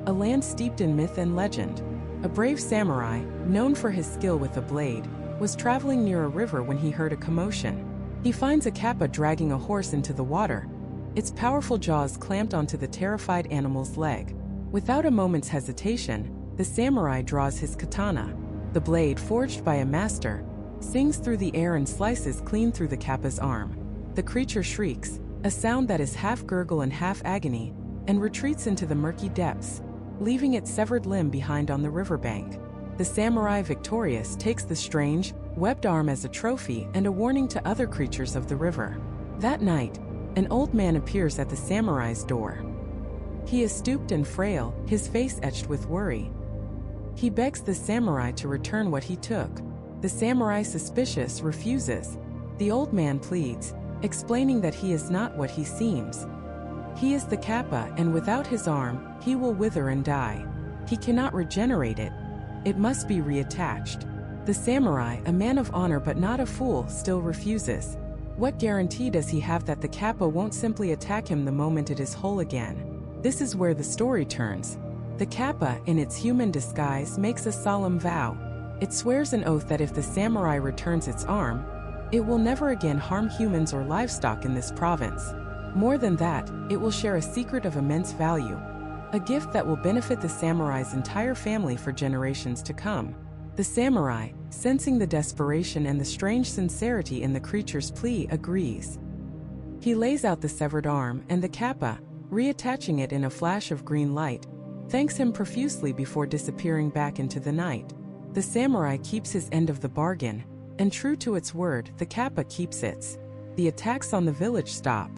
a land steeped in myth and legend. A brave samurai, known for his skill with a blade, was traveling near a river when he heard a commotion. He finds a kappa dragging a horse into the water, its powerful jaws clamped onto the terrified animal's leg. Without a moment's hesitation, the samurai draws his katana. The blade, forged by a master, sings through the air and slices clean through the kappa's arm. The creature shrieks, a sound that is half gurgle and half agony, and retreats into the murky depths, leaving its severed limb behind on the riverbank. The samurai, victorious, takes the strange, webbed arm as a trophy and a warning to other creatures of the river. That night, an old man appears at the samurai's door. He is stooped and frail, his face etched with worry. He begs the samurai to return what he took. The samurai, suspicious, refuses. The old man pleads, explaining that he is not what he seems. He is the kappa, and without his arm, he will wither and die. He cannot regenerate it. It must be reattached. The samurai, a man of honor but not a fool, still refuses. What guarantee does he have that the kappa won't simply attack him the moment it is whole again? This is where the story turns. The kappa, in its human disguise, makes a solemn vow. It swears an oath that if the samurai returns its arm, it will never again harm humans or livestock in this province. More than that, it will share a secret of immense value, a gift that will benefit the samurai's entire family for generations to come. The samurai, sensing the desperation and the strange sincerity in the creature's plea, agrees. He lays out the severed arm, and the kappa, reattaching it in a flash of green light, thanks him profusely before disappearing back into the night. The samurai keeps his end of the bargain, and true to its word, the Kappa keeps its. The attacks on the village stop.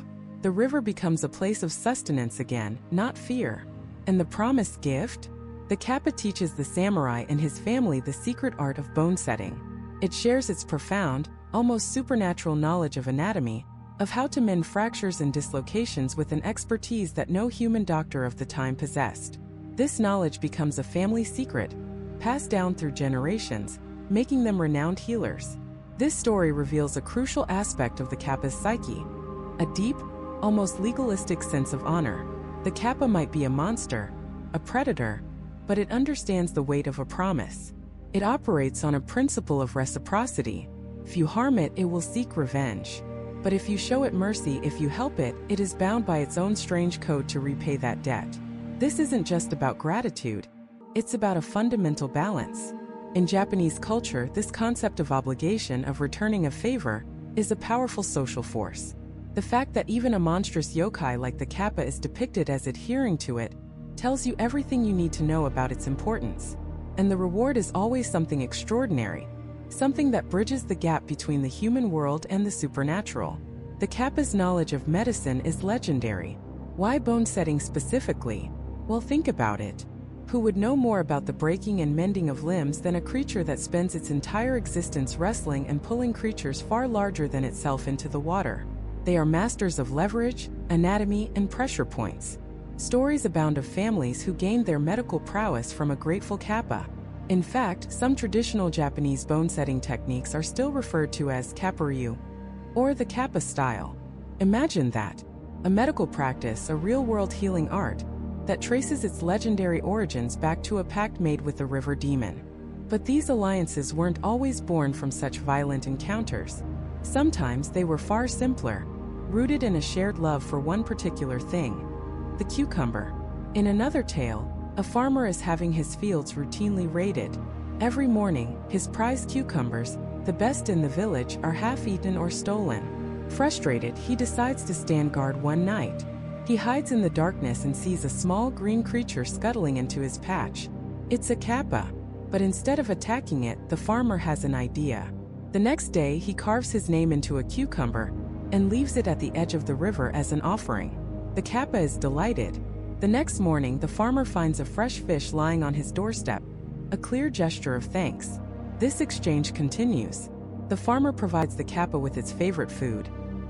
The river becomes a place of sustenance again, not fear. And the promised gift? The Kappa teaches the samurai and his family the secret art of bone setting. It shares its profound, almost supernatural knowledge of anatomy, of how to mend fractures and dislocations with an expertise that no human doctor of the time possessed. This knowledge becomes a family secret, passed down through generations, making them renowned healers. This story reveals a crucial aspect of the Kappa's psyche, a deep, almost legalistic sense of honor. The Kappa might be a monster, a predator, but it understands the weight of a promise. It operates on a principle of reciprocity. If you harm it, it will seek revenge. But if you show it mercy, if you help it, it is bound by its own strange code to repay that debt. This isn't just about gratitude, it's about a fundamental balance. In Japanese culture, this concept of obligation, of returning a favor, is a powerful social force. The fact that even a monstrous yokai like the Kappa is depicted as adhering to it tells you everything you need to know about its importance. And the reward is always something extraordinary, something that bridges the gap between the human world and the supernatural. The Kappa's knowledge of medicine is legendary. Why bone setting specifically? Well, think about it. Who would know more about the breaking and mending of limbs than a creature that spends its entire existence wrestling and pulling creatures far larger than itself into the water? They are masters of leverage, anatomy, and pressure points. Stories abound of families who gained their medical prowess from a grateful Kappa. In fact, some traditional Japanese bone-setting techniques are still referred to as Kappa-ryu, or the Kappa style. Imagine that. A medical practice, a real-world healing art, that traces its legendary origins back to a pact made with the river demon. But these alliances weren't always born from such violent encounters. Sometimes they were far simpler, rooted in a shared love for one particular thing: the cucumber. In another tale, a farmer is having his fields routinely raided. Every morning, his prized cucumbers, the best in the village, are half-eaten or stolen. Frustrated, he decides to stand guard one night. He hides in the darkness and sees a small green creature scuttling into his patch. It's a Kappa, but instead of attacking it, the farmer has an idea. The next day, he carves his name into a cucumber and leaves it at the edge of the river as an offering. The Kappa is delighted. The next morning, the farmer finds a fresh fish lying on his doorstep, a clear gesture of thanks. This exchange continues. The farmer provides the Kappa with its favorite food,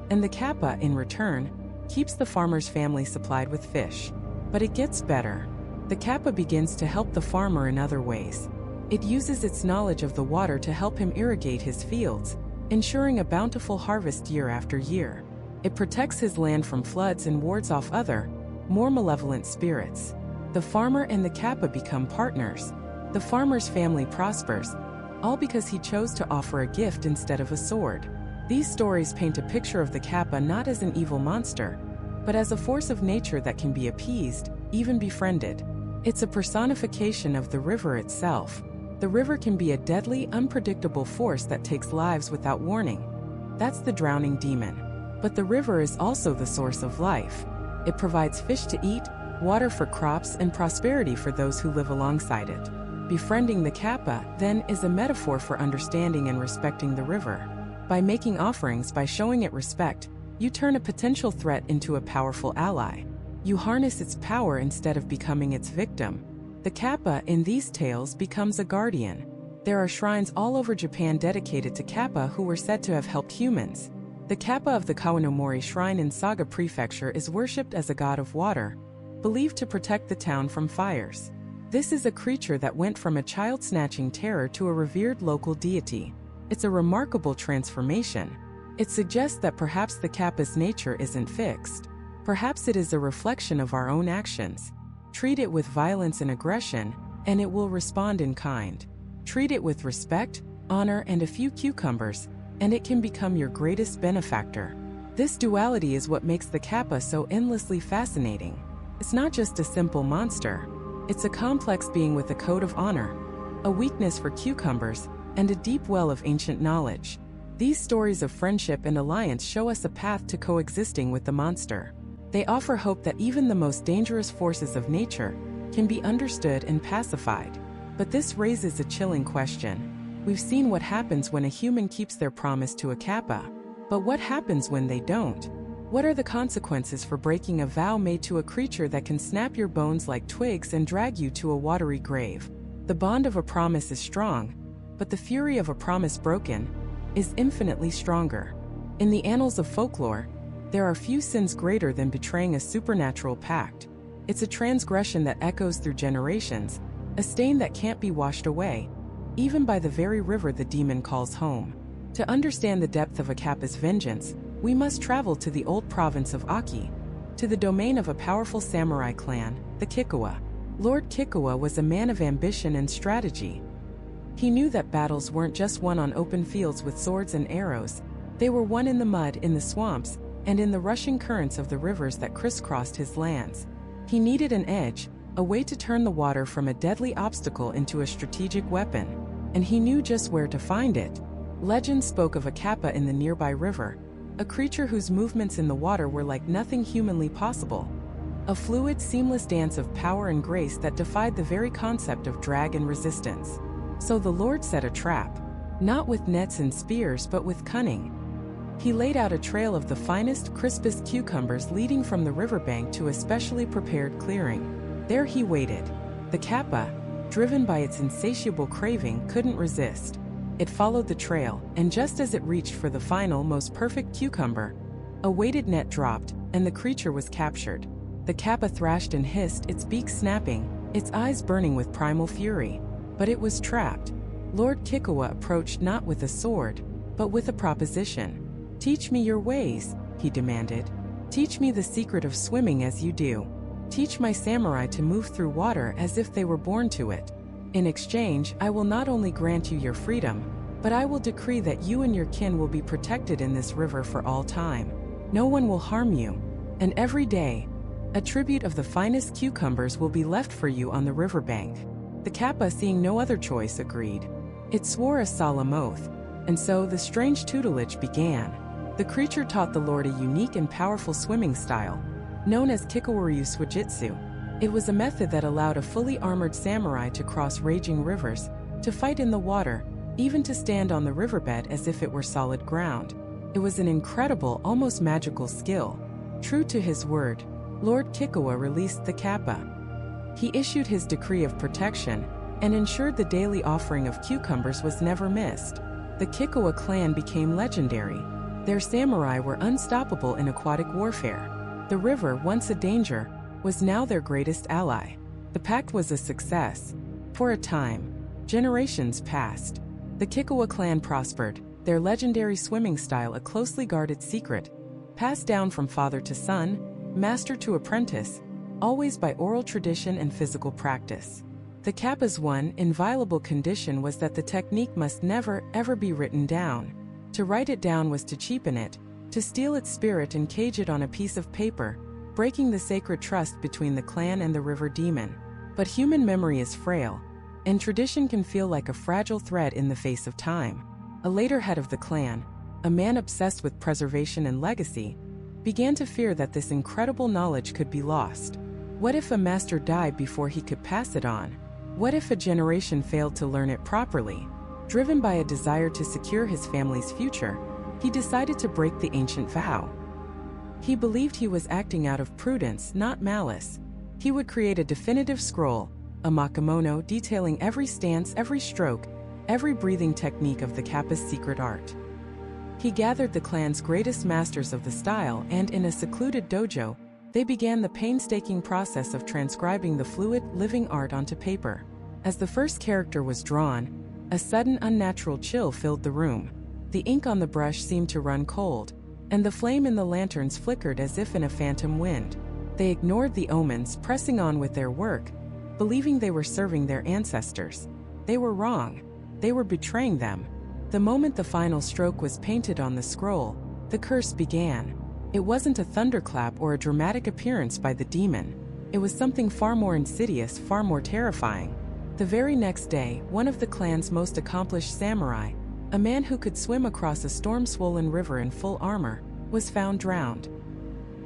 and the Kappa, in return, keeps the farmer's family supplied with fish. But it gets better. The Kappa begins to help the farmer in other ways. It uses its knowledge of the water to help him irrigate his fields, ensuring a bountiful harvest year after year. It protects his land from floods and wards off other, more malevolent spirits. The farmer and the Kappa become partners. The farmer's family prospers, all because he chose to offer a gift instead of a sword. These stories paint a picture of the Kappa not as an evil monster, but as a force of nature that can be appeased, even befriended. It's a personification of the river itself. The river can be a deadly, unpredictable force that takes lives without warning. That's the drowning demon. But the river is also the source of life. It provides fish to eat, water for crops, and prosperity for those who live alongside it. Befriending the Kappa, then, is a metaphor for understanding and respecting the river. By making offerings, by showing it respect, you turn a potential threat into a powerful ally. You harness its power instead of becoming its victim. The Kappa in these tales becomes a guardian. There are shrines all over Japan dedicated to Kappa who were said to have helped humans. The Kappa of the Kawanomori Shrine in Saga Prefecture is worshipped as a god of water, believed to protect the town from fires. This is a creature that went from a child-snatching terror to a revered local deity. It's a remarkable transformation. It suggests that perhaps the Kappa's nature isn't fixed. Perhaps it is a reflection of our own actions. Treat it with violence and aggression, and it will respond in kind. Treat it with respect, honor, and a few cucumbers, and it can become your greatest benefactor. This duality is what makes the Kappa so endlessly fascinating. It's not just a simple monster. It's a complex being with a code of honor, a weakness for cucumbers, and a deep well of ancient knowledge. These stories of friendship and alliance show us a path to coexisting with the monster. They offer hope that even the most dangerous forces of nature, can be understood and pacified. But this raises a chilling question. We've seen what happens when a human keeps their promise to a Kappa. But what happens when they don't? What are the consequences for breaking a vow made to a creature that can snap your bones like twigs and drag you to a watery grave? The bond of a promise is strong, but the fury of a promise broken is infinitely stronger. In the annals of folklore, there are few sins greater than betraying a supernatural pact. It's a transgression that echoes through generations, a stain that can't be washed away, even by the very river the demon calls home. To understand the depth of a Kappa's vengeance, we must travel to the old province of Aki, to the domain of a powerful samurai clan, the Kikkawa. Lord Kikkawa was a man of ambition and strategy. He knew that battles weren't just won on open fields with swords and arrows, they were won in the mud, in the swamps, and in the rushing currents of the rivers that crisscrossed his lands. He needed an edge, a way to turn the water from a deadly obstacle into a strategic weapon, and he knew just where to find it. Legend spoke of a Kappa in the nearby river, a creature whose movements in the water were like nothing humanly possible. A fluid, seamless dance of power and grace that defied the very concept of drag and resistance. So the Lord set a trap, not with nets and spears but with cunning. He laid out a trail of the finest, crispest cucumbers leading from the riverbank to a specially prepared clearing. There he waited. The Kappa, driven by its insatiable craving, couldn't resist. It followed the trail, and just as it reached for the final, most perfect cucumber, a weighted net dropped, and the creature was captured. The Kappa thrashed and hissed, its beak snapping, its eyes burning with primal fury. But it was trapped. Lord Kikkawa approached not with a sword, but with a proposition. "Teach me your ways," he demanded. "Teach me the secret of swimming as you do. Teach my samurai to move through water as if they were born to it. In exchange, I will not only grant you your freedom, but I will decree that you and your kin will be protected in this river for all time. No one will harm you, and every day, a tribute of the finest cucumbers will be left for you on the riverbank." The Kappa, seeing no other choice, agreed. It swore a solemn oath, and so the strange tutelage began. The creature taught the Lord a unique and powerful swimming style, known as Kikkawaryu Swajitsu. It was a method that allowed a fully armored samurai to cross raging rivers, to fight in the water, even to stand on the riverbed as if it were solid ground. It was an incredible, almost magical skill. True to his word, Lord Kikkawa released the Kappa. He issued his decree of protection, and ensured the daily offering of cucumbers was never missed. The Kikkawa clan became legendary. Their samurai were unstoppable in aquatic warfare. The river, once a danger, was now their greatest ally. The pact was a success. For a time, generations passed. The Kikkawa clan prospered, their legendary swimming style a closely guarded secret, passed down from father to son, master to apprentice, always by oral tradition and physical practice. The Kappa's one inviolable condition was that the technique must never, ever be written down. To write it down was to cheapen it, to steal its spirit and cage it on a piece of paper, breaking the sacred trust between the clan and the river demon. But human memory is frail, and tradition can feel like a fragile thread in the face of time. A later head of the clan, a man obsessed with preservation and legacy, began to fear that this incredible knowledge could be lost. What if a master died before he could pass it on? What if a generation failed to learn it properly? Driven by a desire to secure his family's future, he decided to break the ancient vow. He believed he was acting out of prudence, not malice. He would create a definitive scroll, a makemono detailing every stance, every stroke, every breathing technique of the Kappa's secret art. He gathered the clan's greatest masters of the style, and in a secluded dojo, they began the painstaking process of transcribing the fluid, living art onto paper. As the first character was drawn, a sudden unnatural chill filled the room. The ink on the brush seemed to run cold, and the flame in the lanterns flickered as if in a phantom wind. They ignored the omens, pressing on with their work, believing they were serving their ancestors. They were wrong. They were betraying them. The moment the final stroke was painted on the scroll, the curse began. It wasn't a thunderclap or a dramatic appearance by the demon. It was something far more insidious, far more terrifying. The very next day, one of the clan's most accomplished samurai, a man who could swim across a storm-swollen river in full armor, was found drowned.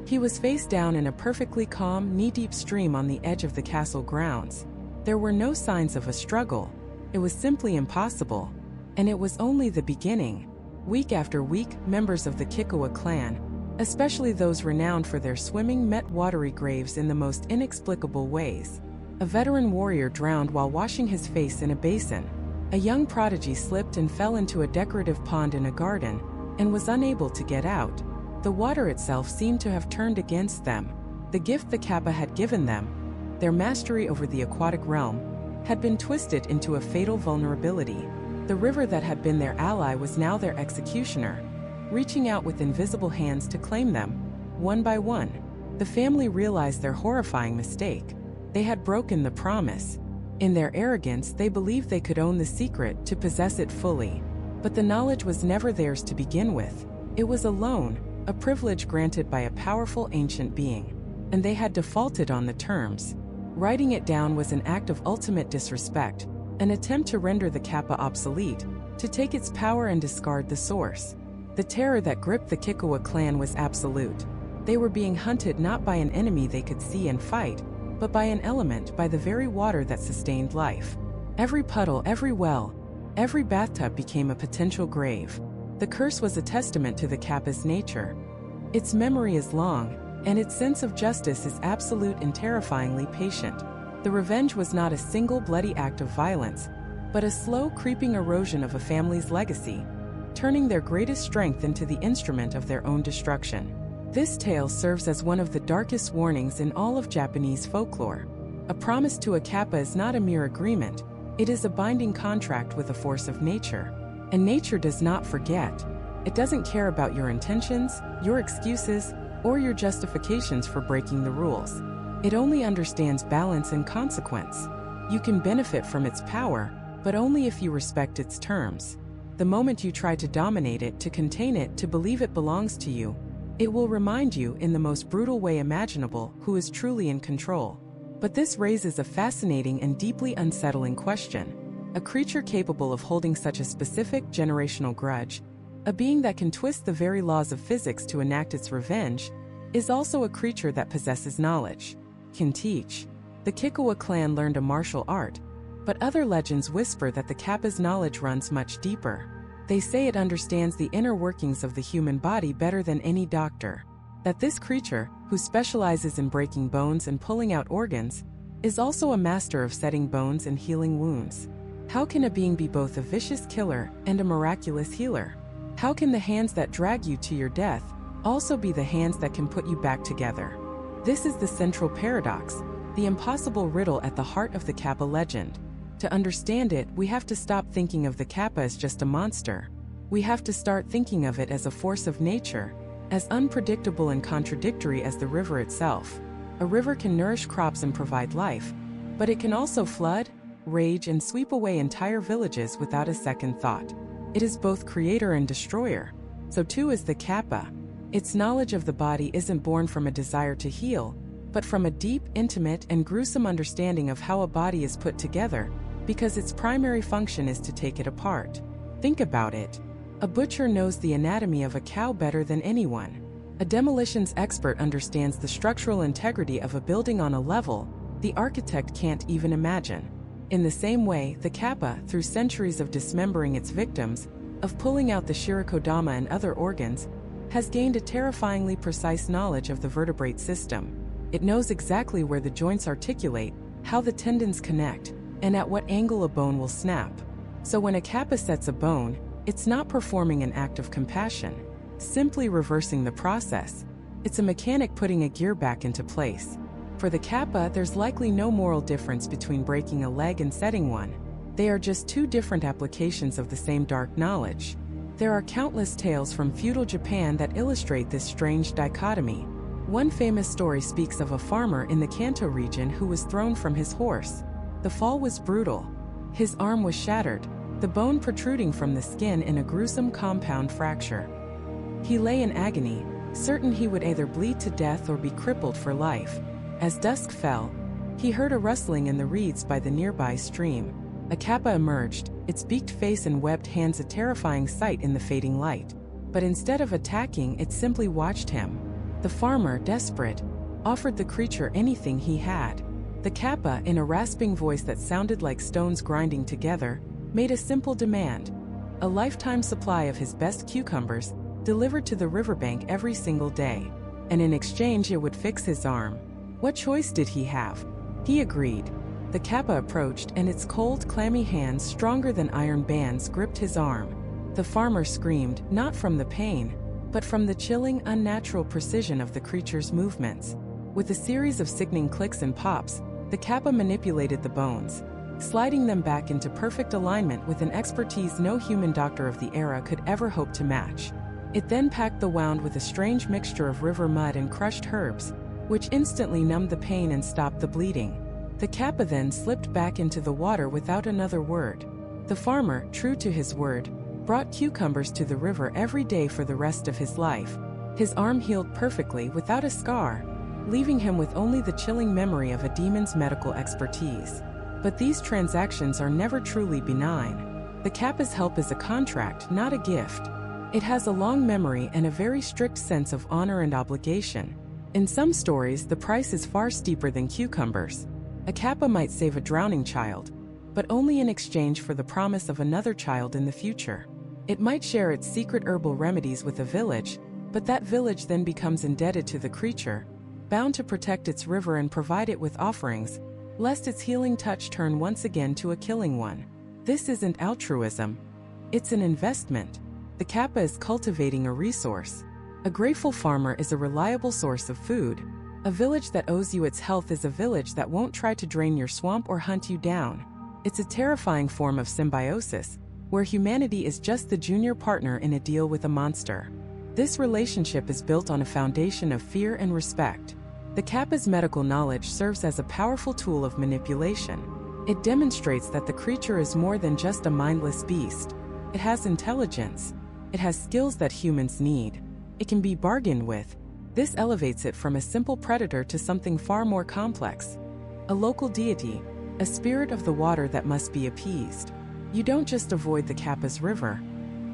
He was face down in a perfectly calm, knee-deep stream on the edge of the castle grounds. There were no signs of a struggle. It was simply impossible. And it was only the beginning. Week after week, members of the Kikkowa clan, especially those renowned for their swimming, met watery graves in the most inexplicable ways. A veteran warrior drowned while washing his face in a basin. A young prodigy slipped and fell into a decorative pond in a garden, and was unable to get out. The water itself seemed to have turned against them. The gift the Kappa had given them, their mastery over the aquatic realm, had been twisted into a fatal vulnerability. The river that had been their ally was now their executioner, reaching out with invisible hands to claim them. One by one, the family realized their horrifying mistake. They had broken the promise. In their arrogance, they believed they could own the secret, to possess it fully. But the knowledge was never theirs to begin with. It was a loan, a privilege granted by a powerful ancient being. And they had defaulted on the terms. Writing it down was an act of ultimate disrespect, an attempt to render the Kappa obsolete, to take its power and discard the source. The terror that gripped the Kikkowa clan was absolute. They were being hunted not by an enemy they could see and fight, but by an element, by the very water that sustained life. Every puddle, every well, every bathtub became a potential grave. The curse was a testament to the Kappa's nature. Its memory is long, and its sense of justice is absolute and terrifyingly patient. The revenge was not a single bloody act of violence, but a slow creeping erosion of a family's legacy, turning their greatest strength into the instrument of their own destruction. This tale serves as one of the darkest warnings in all of Japanese folklore. A promise to a Kappa is not a mere agreement, it is a binding contract with a force of nature. And nature does not forget. It doesn't care about your intentions, your excuses, or your justifications for breaking the rules. It only understands balance and consequence. You can benefit from its power, but only if you respect its terms. The moment you try to dominate it, to contain it, to believe it belongs to you, it will remind you, in the most brutal way imaginable, who is truly in control. But this raises a fascinating and deeply unsettling question. A creature capable of holding such a specific generational grudge, a being that can twist the very laws of physics to enact its revenge, is also a creature that possesses knowledge, can teach. The Kikkowa clan learned a martial art, but other legends whisper that the Kappa's knowledge runs much deeper. They say it understands the inner workings of the human body better than any doctor. That this creature, who specializes in breaking bones and pulling out organs, is also a master of setting bones and healing wounds. How can a being be both a vicious killer and a miraculous healer? How can the hands that drag you to your death also be the hands that can put you back together? This is the central paradox, the impossible riddle at the heart of the Kappa legend. To understand it, we have to stop thinking of the Kappa as just a monster. We have to start thinking of it as a force of nature, as unpredictable and contradictory as the river itself. A river can nourish crops and provide life, but it can also flood, rage, and sweep away entire villages without a second thought. It is both creator and destroyer. So too is the Kappa. Its knowledge of the body isn't born from a desire to heal, but from a deep, intimate, and gruesome understanding of how a body is put together, because its primary function is to take it apart. Think about it. A butcher knows the anatomy of a cow better than anyone. A demolitions expert understands the structural integrity of a building on a level the architect can't even imagine. In the same way, the Kappa, through centuries of dismembering its victims, of pulling out the shirikodama and other organs, has gained a terrifyingly precise knowledge of the vertebrate system. It knows exactly where the joints articulate, how the tendons connect, and at what angle a bone will snap. So when a Kappa sets a bone, it's not performing an act of compassion, simply reversing the process. It's a mechanic putting a gear back into place. For the Kappa, there's likely no moral difference between breaking a leg and setting one. They are just two different applications of the same dark knowledge. There are countless tales from feudal Japan that illustrate this strange dichotomy. One famous story speaks of a farmer in the Kanto region who was thrown from his horse. The fall was brutal. His arm was shattered, the bone protruding from the skin in a gruesome compound fracture. He lay in agony, certain he would either bleed to death or be crippled for life. As dusk fell, he heard a rustling in the reeds by the nearby stream. A Kappa emerged, its beaked face and webbed hands a terrifying sight in the fading light. But instead of attacking, it simply watched him. The farmer, desperate, offered the creature anything he had. The Kappa, in a rasping voice that sounded like stones grinding together, made a simple demand: a lifetime supply of his best cucumbers, delivered to the riverbank every single day. And in exchange it would fix his arm. What choice did he have? He agreed. The Kappa approached, and its cold, clammy hands, stronger than iron bands, gripped his arm. The farmer screamed, not from the pain, but from the chilling, unnatural precision of the creature's movements. With a series of sickening clicks and pops, the Kappa manipulated the bones, sliding them back into perfect alignment with an expertise no human doctor of the era could ever hope to match. It then packed the wound with a strange mixture of river mud and crushed herbs, which instantly numbed the pain and stopped the bleeding. The Kappa then slipped back into the water without another word. The farmer, true to his word, brought cucumbers to the river every day for the rest of his life. His arm healed perfectly without a scar, leaving him with only the chilling memory of a demon's medical expertise. But these transactions are never truly benign. The Kappa's help is a contract, not a gift. It has a long memory and a very strict sense of honor and obligation. In some stories, the price is far steeper than cucumbers. A Kappa might save a drowning child, but only in exchange for the promise of another child in the future. It might share its secret herbal remedies with a village, but that village then becomes indebted to the creature, bound to protect its river and provide it with offerings, lest its healing touch turn once again to a killing one. This isn't altruism. It's an investment. The Kappa is cultivating a resource. A grateful farmer is a reliable source of food. A village that owes you its health is a village that won't try to drain your swamp or hunt you down. It's a terrifying form of symbiosis, where humanity is just the junior partner in a deal with a monster. This relationship is built on a foundation of fear and respect. The Kappa's medical knowledge serves as a powerful tool of manipulation. It demonstrates that the creature is more than just a mindless beast. It has intelligence. It has skills that humans need. It can be bargained with. This elevates it from a simple predator to something far more complex. A local deity, a spirit of the water that must be appeased. You don't just avoid the Kappa's river.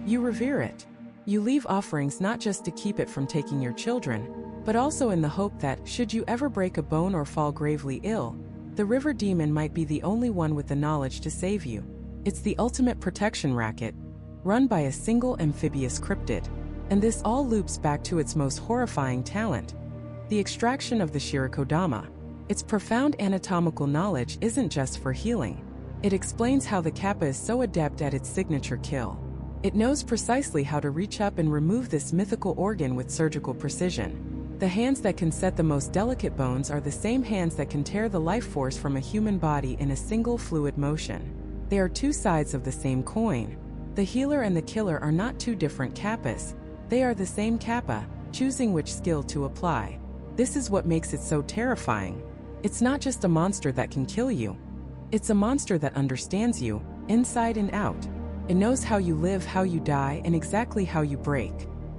You revere it. You leave offerings not just to keep it from taking your children, but also in the hope that, should you ever break a bone or fall gravely ill, the river demon might be the only one with the knowledge to save you. It's the ultimate protection racket, run by a single amphibious cryptid. And this all loops back to its most horrifying talent, the extraction of the Shirikodama. Its profound anatomical knowledge isn't just for healing. It explains how the Kappa is so adept at its signature kill. It knows precisely how to reach up and remove this mythical organ with surgical precision. The hands that can set the most delicate bones are the same hands that can tear the life force from a human body in a single fluid motion. They are two sides of the same coin. The healer and the killer are not two different Kappas. They are the same Kappa, choosing which skill to apply. This is what makes it so terrifying. It's not just a monster that can kill you. It's a monster that understands you, inside and out. It knows how you live, how you die, and exactly how you break.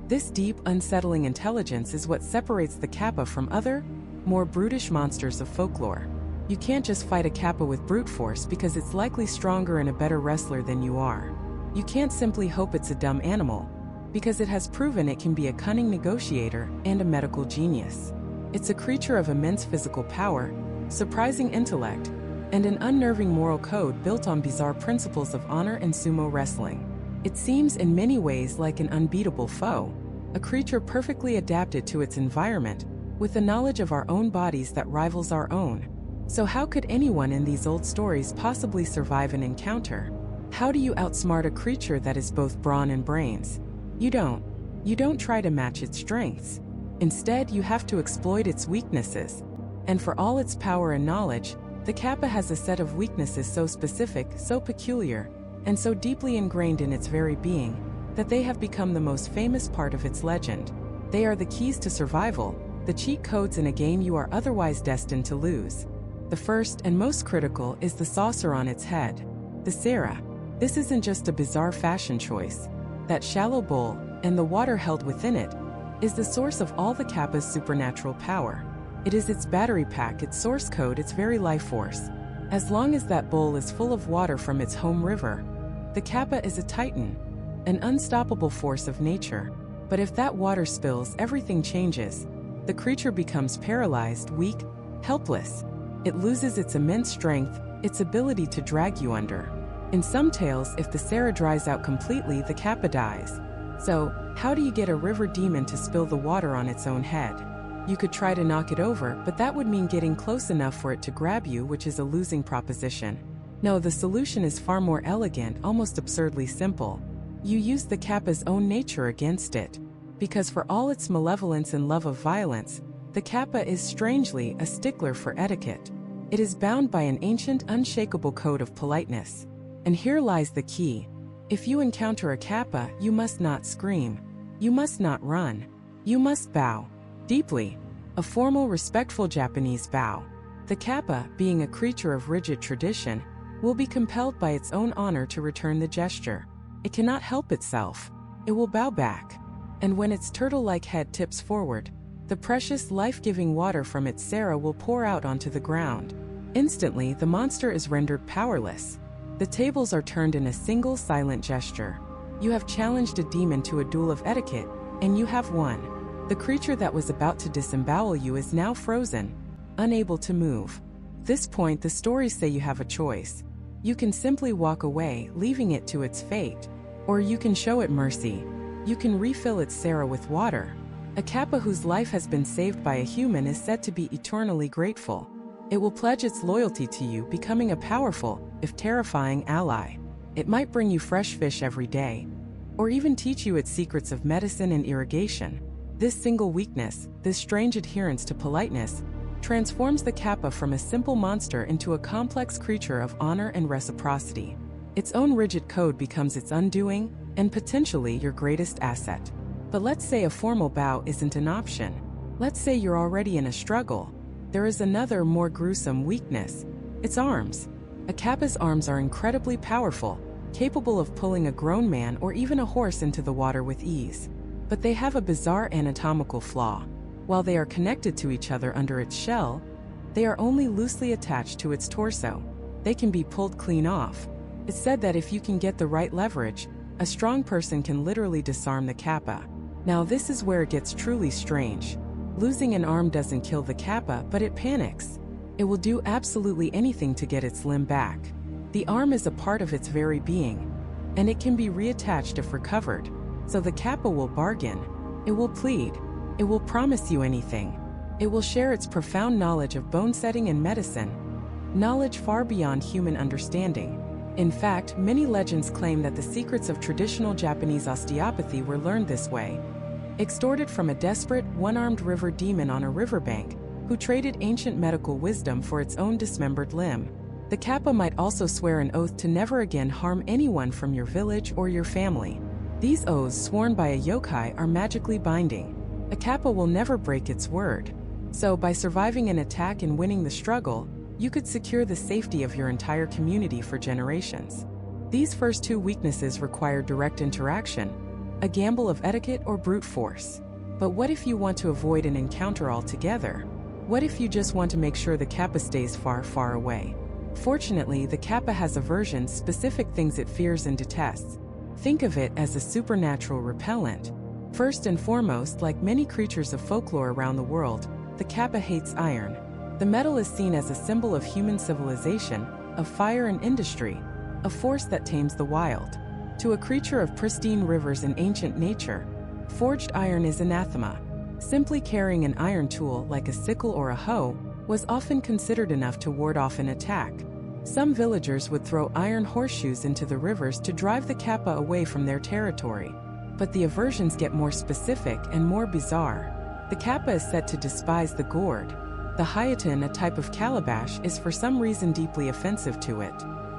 This deep, unsettling intelligence is what separates the Kappa from other, more brutish monsters of folklore. You can't just fight a Kappa with brute force because it's likely stronger and a better wrestler than you are. You can't simply hope it's a dumb animal, because it has proven it can be a cunning negotiator and a medical genius. It's a creature of immense physical power, surprising intellect, and an unnerving moral code built on bizarre principles of honor and sumo wrestling. It seems in many ways like an unbeatable foe, a creature perfectly adapted to its environment, with a knowledge of our own bodies that rivals our own. So how could anyone in these old stories possibly survive an encounter? How do you outsmart a creature that is both brawn and brains? You don't. You don't try to match its strengths. Instead, you have to exploit its weaknesses. And for all its power and knowledge, the Kappa has a set of weaknesses so specific, so peculiar, and so deeply ingrained in its very being, that they have become the most famous part of its legend. They are the keys to survival, the cheat codes in a game you are otherwise destined to lose. The first and most critical is the saucer on its head. The Sera. This isn't just a bizarre fashion choice. That shallow bowl, and the water held within it, is the source of all the Kappa's supernatural power. It is its battery pack, its source code, its very life force. As long as that bowl is full of water from its home river, the Kappa is a titan, an unstoppable force of nature. But if that water spills, everything changes. The creature becomes paralyzed, weak, helpless. It loses its immense strength, its ability to drag you under. In some tales, if the Sera dries out completely, the Kappa dies. So, how do you get a river demon to spill the water on its own head? You could try to knock it over, but that would mean getting close enough for it to grab you, which is a losing proposition. No, the solution is far more elegant, almost absurdly simple. You use the Kappa's own nature against it. Because for all its malevolence and love of violence, the Kappa is strangely a stickler for etiquette. It is bound by an ancient, unshakable code of politeness. And here lies the key. If you encounter a Kappa, you must not scream. You must not run. You must bow. Deeply. A formal, respectful Japanese bow. The Kappa, being a creature of rigid tradition, will be compelled by its own honor to return the gesture. It cannot help itself. It will bow back. And when its turtle-like head tips forward, the precious life-giving water from its Sera will pour out onto the ground. Instantly, the monster is rendered powerless. The tables are turned in a single silent gesture. You have challenged a demon to a duel of etiquette, and you have won. The creature that was about to disembowel you is now frozen, unable to move. At this point, the stories say you have a choice. You can simply walk away, leaving it to its fate. Or you can show it mercy. You can refill its Sera with water. A Kappa whose life has been saved by a human is said to be eternally grateful. It will pledge its loyalty to you, becoming a powerful, if terrifying, ally. It might bring you fresh fish every day, or even teach you its secrets of medicine and irrigation. This single weakness, this strange adherence to politeness, transforms the Kappa from a simple monster into a complex creature of honor and reciprocity. Its own rigid code becomes its undoing, and potentially your greatest asset. But let's say a formal bow isn't an option. Let's say you're already in a struggle. There is another, more gruesome weakness. Its arms. A Kappa's arms are incredibly powerful, capable of pulling a grown man or even a horse into the water with ease. But they have a bizarre anatomical flaw. While they are connected to each other under its shell, they are only loosely attached to its torso. They can be pulled clean off. It's said that if you can get the right leverage, a strong person can literally disarm the Kappa. Now this is where it gets truly strange. Losing an arm doesn't kill the Kappa, but it panics. It will do absolutely anything to get its limb back. The arm is a part of its very being, and it can be reattached if recovered. So the Kappa will bargain. It will plead. It will promise you anything. It will share its profound knowledge of bone setting and medicine, knowledge far beyond human understanding. In fact, many legends claim that the secrets of traditional Japanese osteopathy were learned this way. Extorted from a desperate, one-armed river demon on a riverbank, who traded ancient medical wisdom for its own dismembered limb. The Kappa might also swear an oath to never again harm anyone from your village or your family. These oaths, sworn by a yokai, are magically binding. A Kappa will never break its word. So, by surviving an attack and winning the struggle, you could secure the safety of your entire community for generations. These first two weaknesses require direct interaction, a gamble of etiquette or brute force. But what if you want to avoid an encounter altogether? What if you just want to make sure the Kappa stays far, far away? Fortunately, the Kappa has aversions, specific things it fears and detests. Think of it as a supernatural repellent. First and foremost, like many creatures of folklore around the world, the Kappa hates iron. The metal is seen as a symbol of human civilization, of fire and industry, a force that tames the wild. To a creature of pristine rivers and ancient nature, forged iron is anathema. Simply carrying an iron tool like a sickle or a hoe was often considered enough to ward off an attack. Some villagers would throw iron horseshoes into the rivers to drive the Kappa away from their territory. But the aversions get more specific and more bizarre. The Kappa is said to despise the gourd. The hyatin, a type of calabash, is for some reason deeply offensive to it.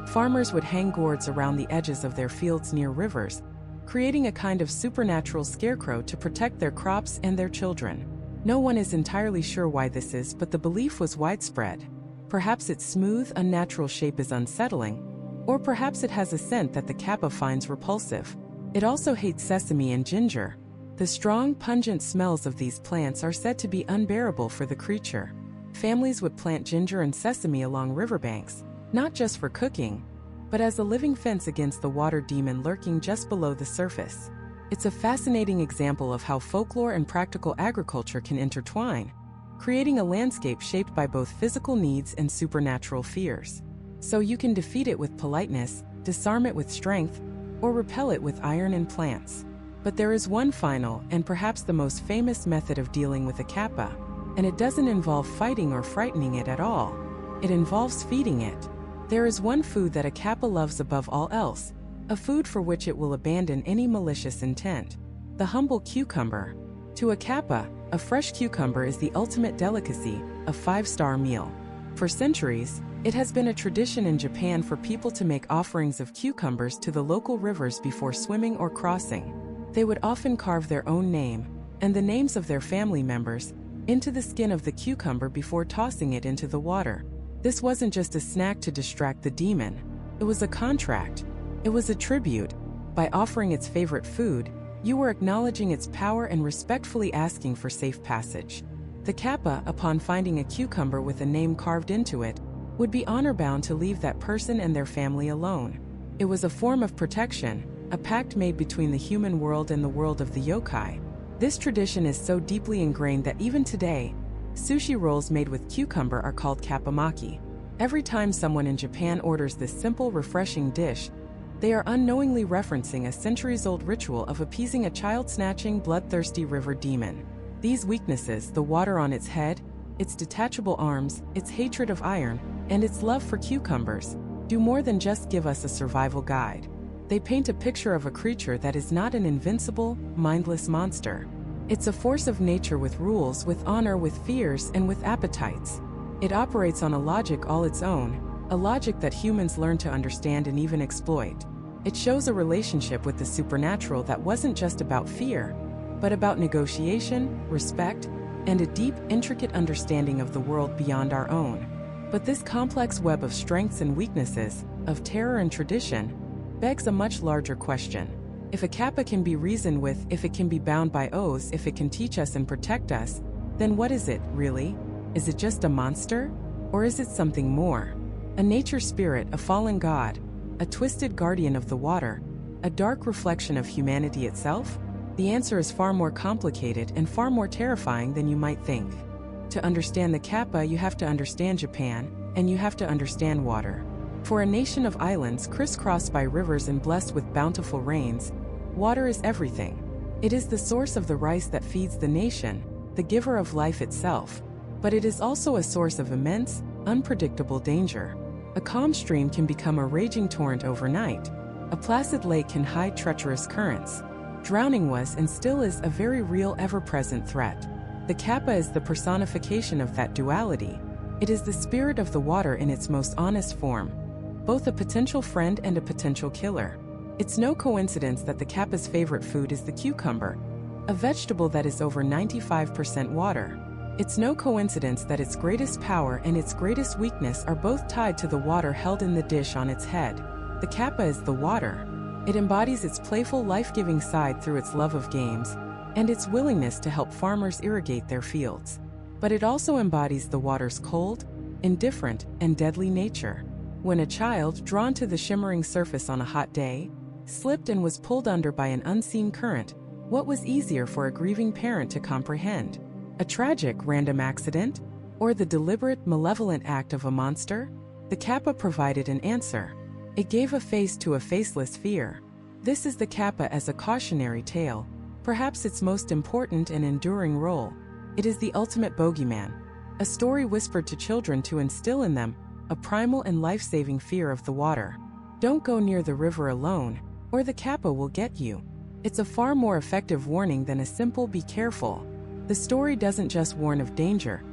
Farmers would hang gourds around the edges of their fields near rivers, creating a kind of supernatural scarecrow to protect their crops and their children. No one is entirely sure why this is, but the belief was widespread. Perhaps its smooth, unnatural shape is unsettling, or perhaps it has a scent that the Kappa finds repulsive. It also hates sesame and ginger. The strong, pungent smells of these plants are said to be unbearable for the creature. Families would plant ginger and sesame along riverbanks, not just for cooking, but as a living fence against the water demon lurking just below the surface. It's a fascinating example of how folklore and practical agriculture can intertwine, creating a landscape shaped by both physical needs and supernatural fears. So you can defeat it with politeness, disarm it with strength, or repel it with iron and plants. But there is one final, and perhaps the most famous method of dealing with a kappa, and it doesn't involve fighting or frightening it at all. It involves feeding it. There is one food that a kappa loves above all else, a food for which it will abandon any malicious intent: the humble cucumber. To a kappa, a fresh cucumber is the ultimate delicacy, a five-star meal. For centuries, it has been a tradition in Japan for people to make offerings of cucumbers to the local rivers before swimming or crossing. They would often carve their own name, and the names of their family members, into the skin of the cucumber before tossing it into the water. This wasn't just a snack to distract the demon. It was a contract. It was a tribute. By offering its favorite food, you were acknowledging its power and respectfully asking for safe passage. The kappa, upon finding a cucumber with a name carved into it, would be honor-bound to leave that person and their family alone. It was a form of protection, a pact made between the human world and the world of the yokai. This tradition is so deeply ingrained that even today, sushi rolls made with cucumber are called kappamaki. Every time someone in Japan orders this simple, refreshing dish, they are unknowingly referencing a centuries-old ritual of appeasing a child-snatching, bloodthirsty river demon. These weaknesses, the water on its head, its detachable arms, its hatred of iron, and its love for cucumbers, do more than just give us a survival guide. They paint a picture of a creature that is not an invincible, mindless monster. It's a force of nature with rules, with honor, with fears, and with appetites. It operates on a logic all its own, a logic that humans learn to understand and even exploit. It shows a relationship with the supernatural that wasn't just about fear, but about negotiation, respect, and a deep, intricate understanding of the world beyond our own. But this complex web of strengths and weaknesses, of terror and tradition, begs a much larger question. If a kappa can be reasoned with, if it can be bound by oaths, if it can teach us and protect us, then what is it, really? Is it just a monster? Or is it something more? A nature spirit, a fallen god, a twisted guardian of the water, a dark reflection of humanity itself? The answer is far more complicated and far more terrifying than you might think. To understand the kappa, you have to understand Japan, and you have to understand water. For a nation of islands crisscrossed by rivers and blessed with bountiful rains, water is everything. It is the source of the rice that feeds the nation, the giver of life itself. But it is also a source of immense, unpredictable danger. A calm stream can become a raging torrent overnight. A placid lake can hide treacherous currents. Drowning was and still is a very real, ever-present threat. The kappa is the personification of that duality. It is the spirit of the water in its most honest form, both a potential friend and a potential killer. It's no coincidence that the kappa's favorite food is the cucumber, a vegetable that is over 95% water. It's no coincidence that its greatest power and its greatest weakness are both tied to the water held in the dish on its head. The kappa is the water. It embodies its playful, life-giving side through its love of games and its willingness to help farmers irrigate their fields. But it also embodies the water's cold, indifferent, and deadly nature. When a child, drawn to the shimmering surface on a hot day, slipped and was pulled under by an unseen current, what was easier for a grieving parent to comprehend? A tragic, random accident? Or the deliberate, malevolent act of a monster? The kappa provided an answer. It gave a face to a faceless fear. This is the kappa as a cautionary tale, perhaps its most important and enduring role. It is the ultimate bogeyman, a story whispered to children to instill in them a primal and life-saving fear of the water. Don't go near the river alone, or the kappa will get you. It's a far more effective warning than a simple "be careful." The story doesn't just warn of danger,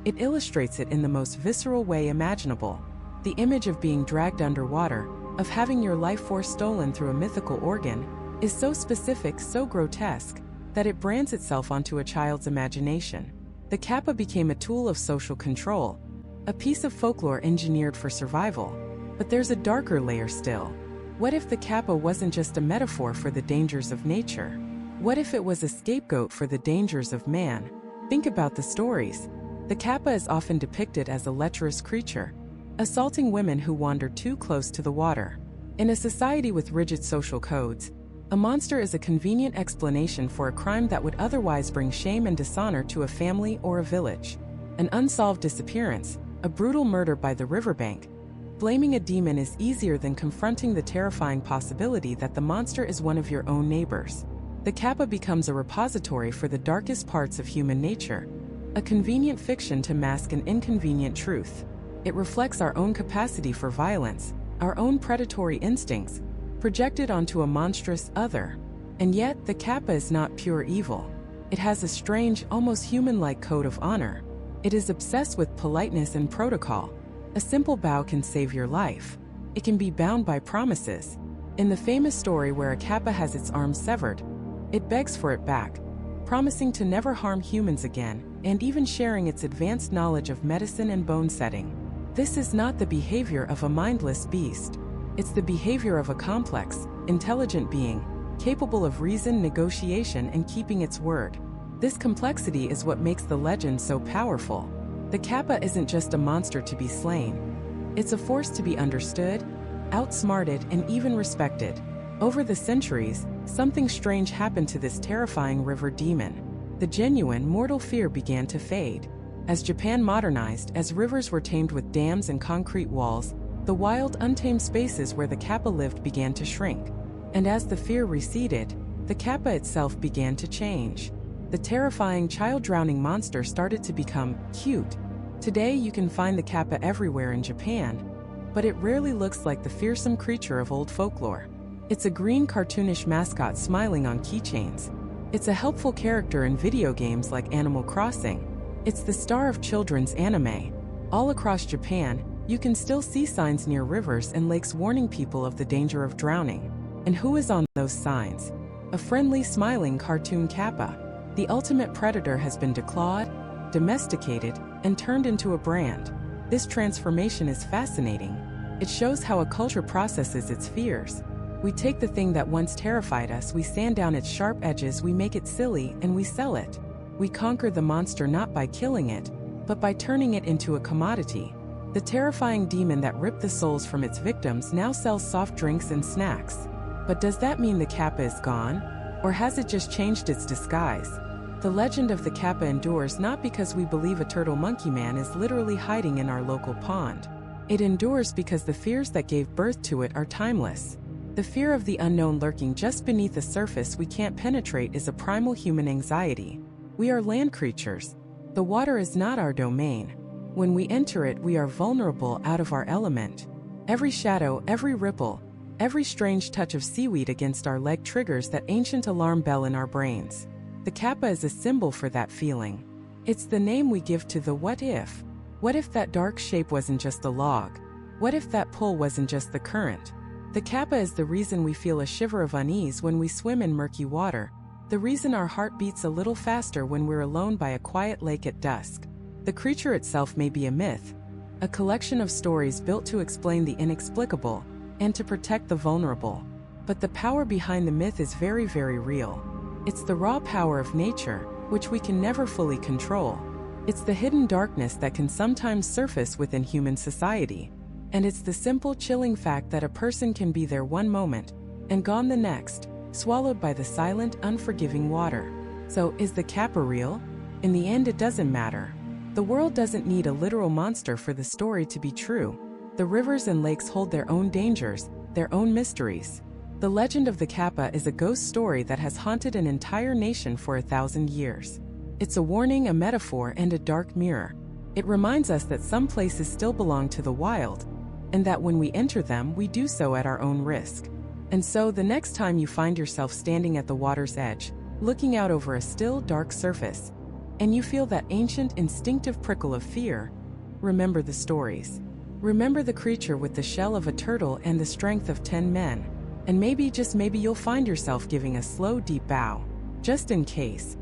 it illustrates it in the most visceral way imaginable. The image of being dragged underwater, of having your life force stolen through a mythical organ, is so specific, so grotesque, that it brands itself onto a child's imagination. The kappa became a tool of social control, a piece of folklore engineered for survival. But there's a darker layer still. What if the kappa wasn't just a metaphor for the dangers of nature? What if it was a scapegoat for the dangers of man? Think about the stories. The kappa is often depicted as a lecherous creature, assaulting women who wander too close to the water. In a society with rigid social codes, A monster is a convenient explanation for a crime that would otherwise bring shame and dishonor to a family or a village. An unsolved disappearance, a brutal murder by the riverbank. Blaming a demon is easier than confronting the terrifying possibility that the monster is one of your own neighbors. The Kappa becomes a repository for the darkest parts of human nature, a convenient fiction to mask an inconvenient truth. It reflects our own capacity for violence, our own predatory instincts, projected onto a monstrous other. And yet, the Kappa is not pure evil. It has a strange, almost human-like code of honor. It is obsessed with politeness and protocol. A simple bow can save your life. It can be bound by promises. In the famous story where a Kappa has its arm severed, it begs for it back, promising to never harm humans again, and even sharing its advanced knowledge of medicine and bone setting. This is not the behavior of a mindless beast. It's the behavior of a complex, intelligent being, capable of reason, negotiation, and keeping its word. This complexity is what makes the legend so powerful. The Kappa isn't just a monster to be slain. It's a force to be understood, outsmarted, and even respected. Over the centuries, something strange happened to this terrifying river demon. The genuine, mortal fear began to fade. As Japan modernized, as rivers were tamed with dams and concrete walls, the wild, untamed spaces where the Kappa lived began to shrink. And as the fear receded, the Kappa itself began to change. The terrifying child-drowning monster started to become cute. Today you can find the Kappa everywhere in Japan, but it rarely looks like the fearsome creature of old folklore. It's a green cartoonish mascot smiling on keychains. It's a helpful character in video games like Animal Crossing. It's the star of children's anime. All across Japan, you can still see signs near rivers and lakes warning people of the danger of drowning. And who is on those signs? A friendly, smiling cartoon Kappa. The ultimate predator has been declawed, domesticated, and turned into a brand. This transformation is fascinating. It shows how a culture processes its fears. We take the thing that once terrified us, we sand down its sharp edges, we make it silly, and we sell it. We conquer the monster not by killing it, but by turning it into a commodity. The terrifying demon that ripped the souls from its victims now sells soft drinks and snacks. But does that mean the Kappa is gone? Or has it just changed its disguise? The legend of the Kappa endures not because we believe a turtle monkey man is literally hiding in our local pond. It endures because the fears that gave birth to it are timeless. The fear of the unknown lurking just beneath the surface we can't penetrate is a primal human anxiety. We are land creatures. The water is not our domain. When we enter it, we are vulnerable, out of our element. Every shadow, every ripple, every strange touch of seaweed against our leg triggers that ancient alarm bell in our brains. The Kappa is a symbol for that feeling. It's the name we give to the what if. What if that dark shape wasn't just a log? What if that pull wasn't just the current? The Kappa is the reason we feel a shiver of unease when we swim in murky water, the reason our heart beats a little faster when we're alone by a quiet lake at dusk. The creature itself may be a myth, a collection of stories built to explain the inexplicable and to protect the vulnerable. But the power behind the myth is very, very real. It's the raw power of nature, which we can never fully control. It's the hidden darkness that can sometimes surface within human society. And it's the simple, chilling fact that a person can be there one moment and gone the next, swallowed by the silent, unforgiving water. So, is the Kappa real? In the end, it doesn't matter. The world doesn't need a literal monster for the story to be true. The rivers and lakes hold their own dangers, their own mysteries. The legend of the Kappa is a ghost story that has haunted an entire nation for 1,000 years. It's a warning, a metaphor, and a dark mirror. It reminds us that some places still belong to the wild, and that when we enter them, we do so at our own risk. And so, the next time you find yourself standing at the water's edge, looking out over a still, dark surface, and you feel that ancient, instinctive prickle of fear, remember the stories. Remember the creature with the shell of a turtle and the strength of 10 men. And maybe, just maybe, you'll find yourself giving a slow, deep bow. Just in case.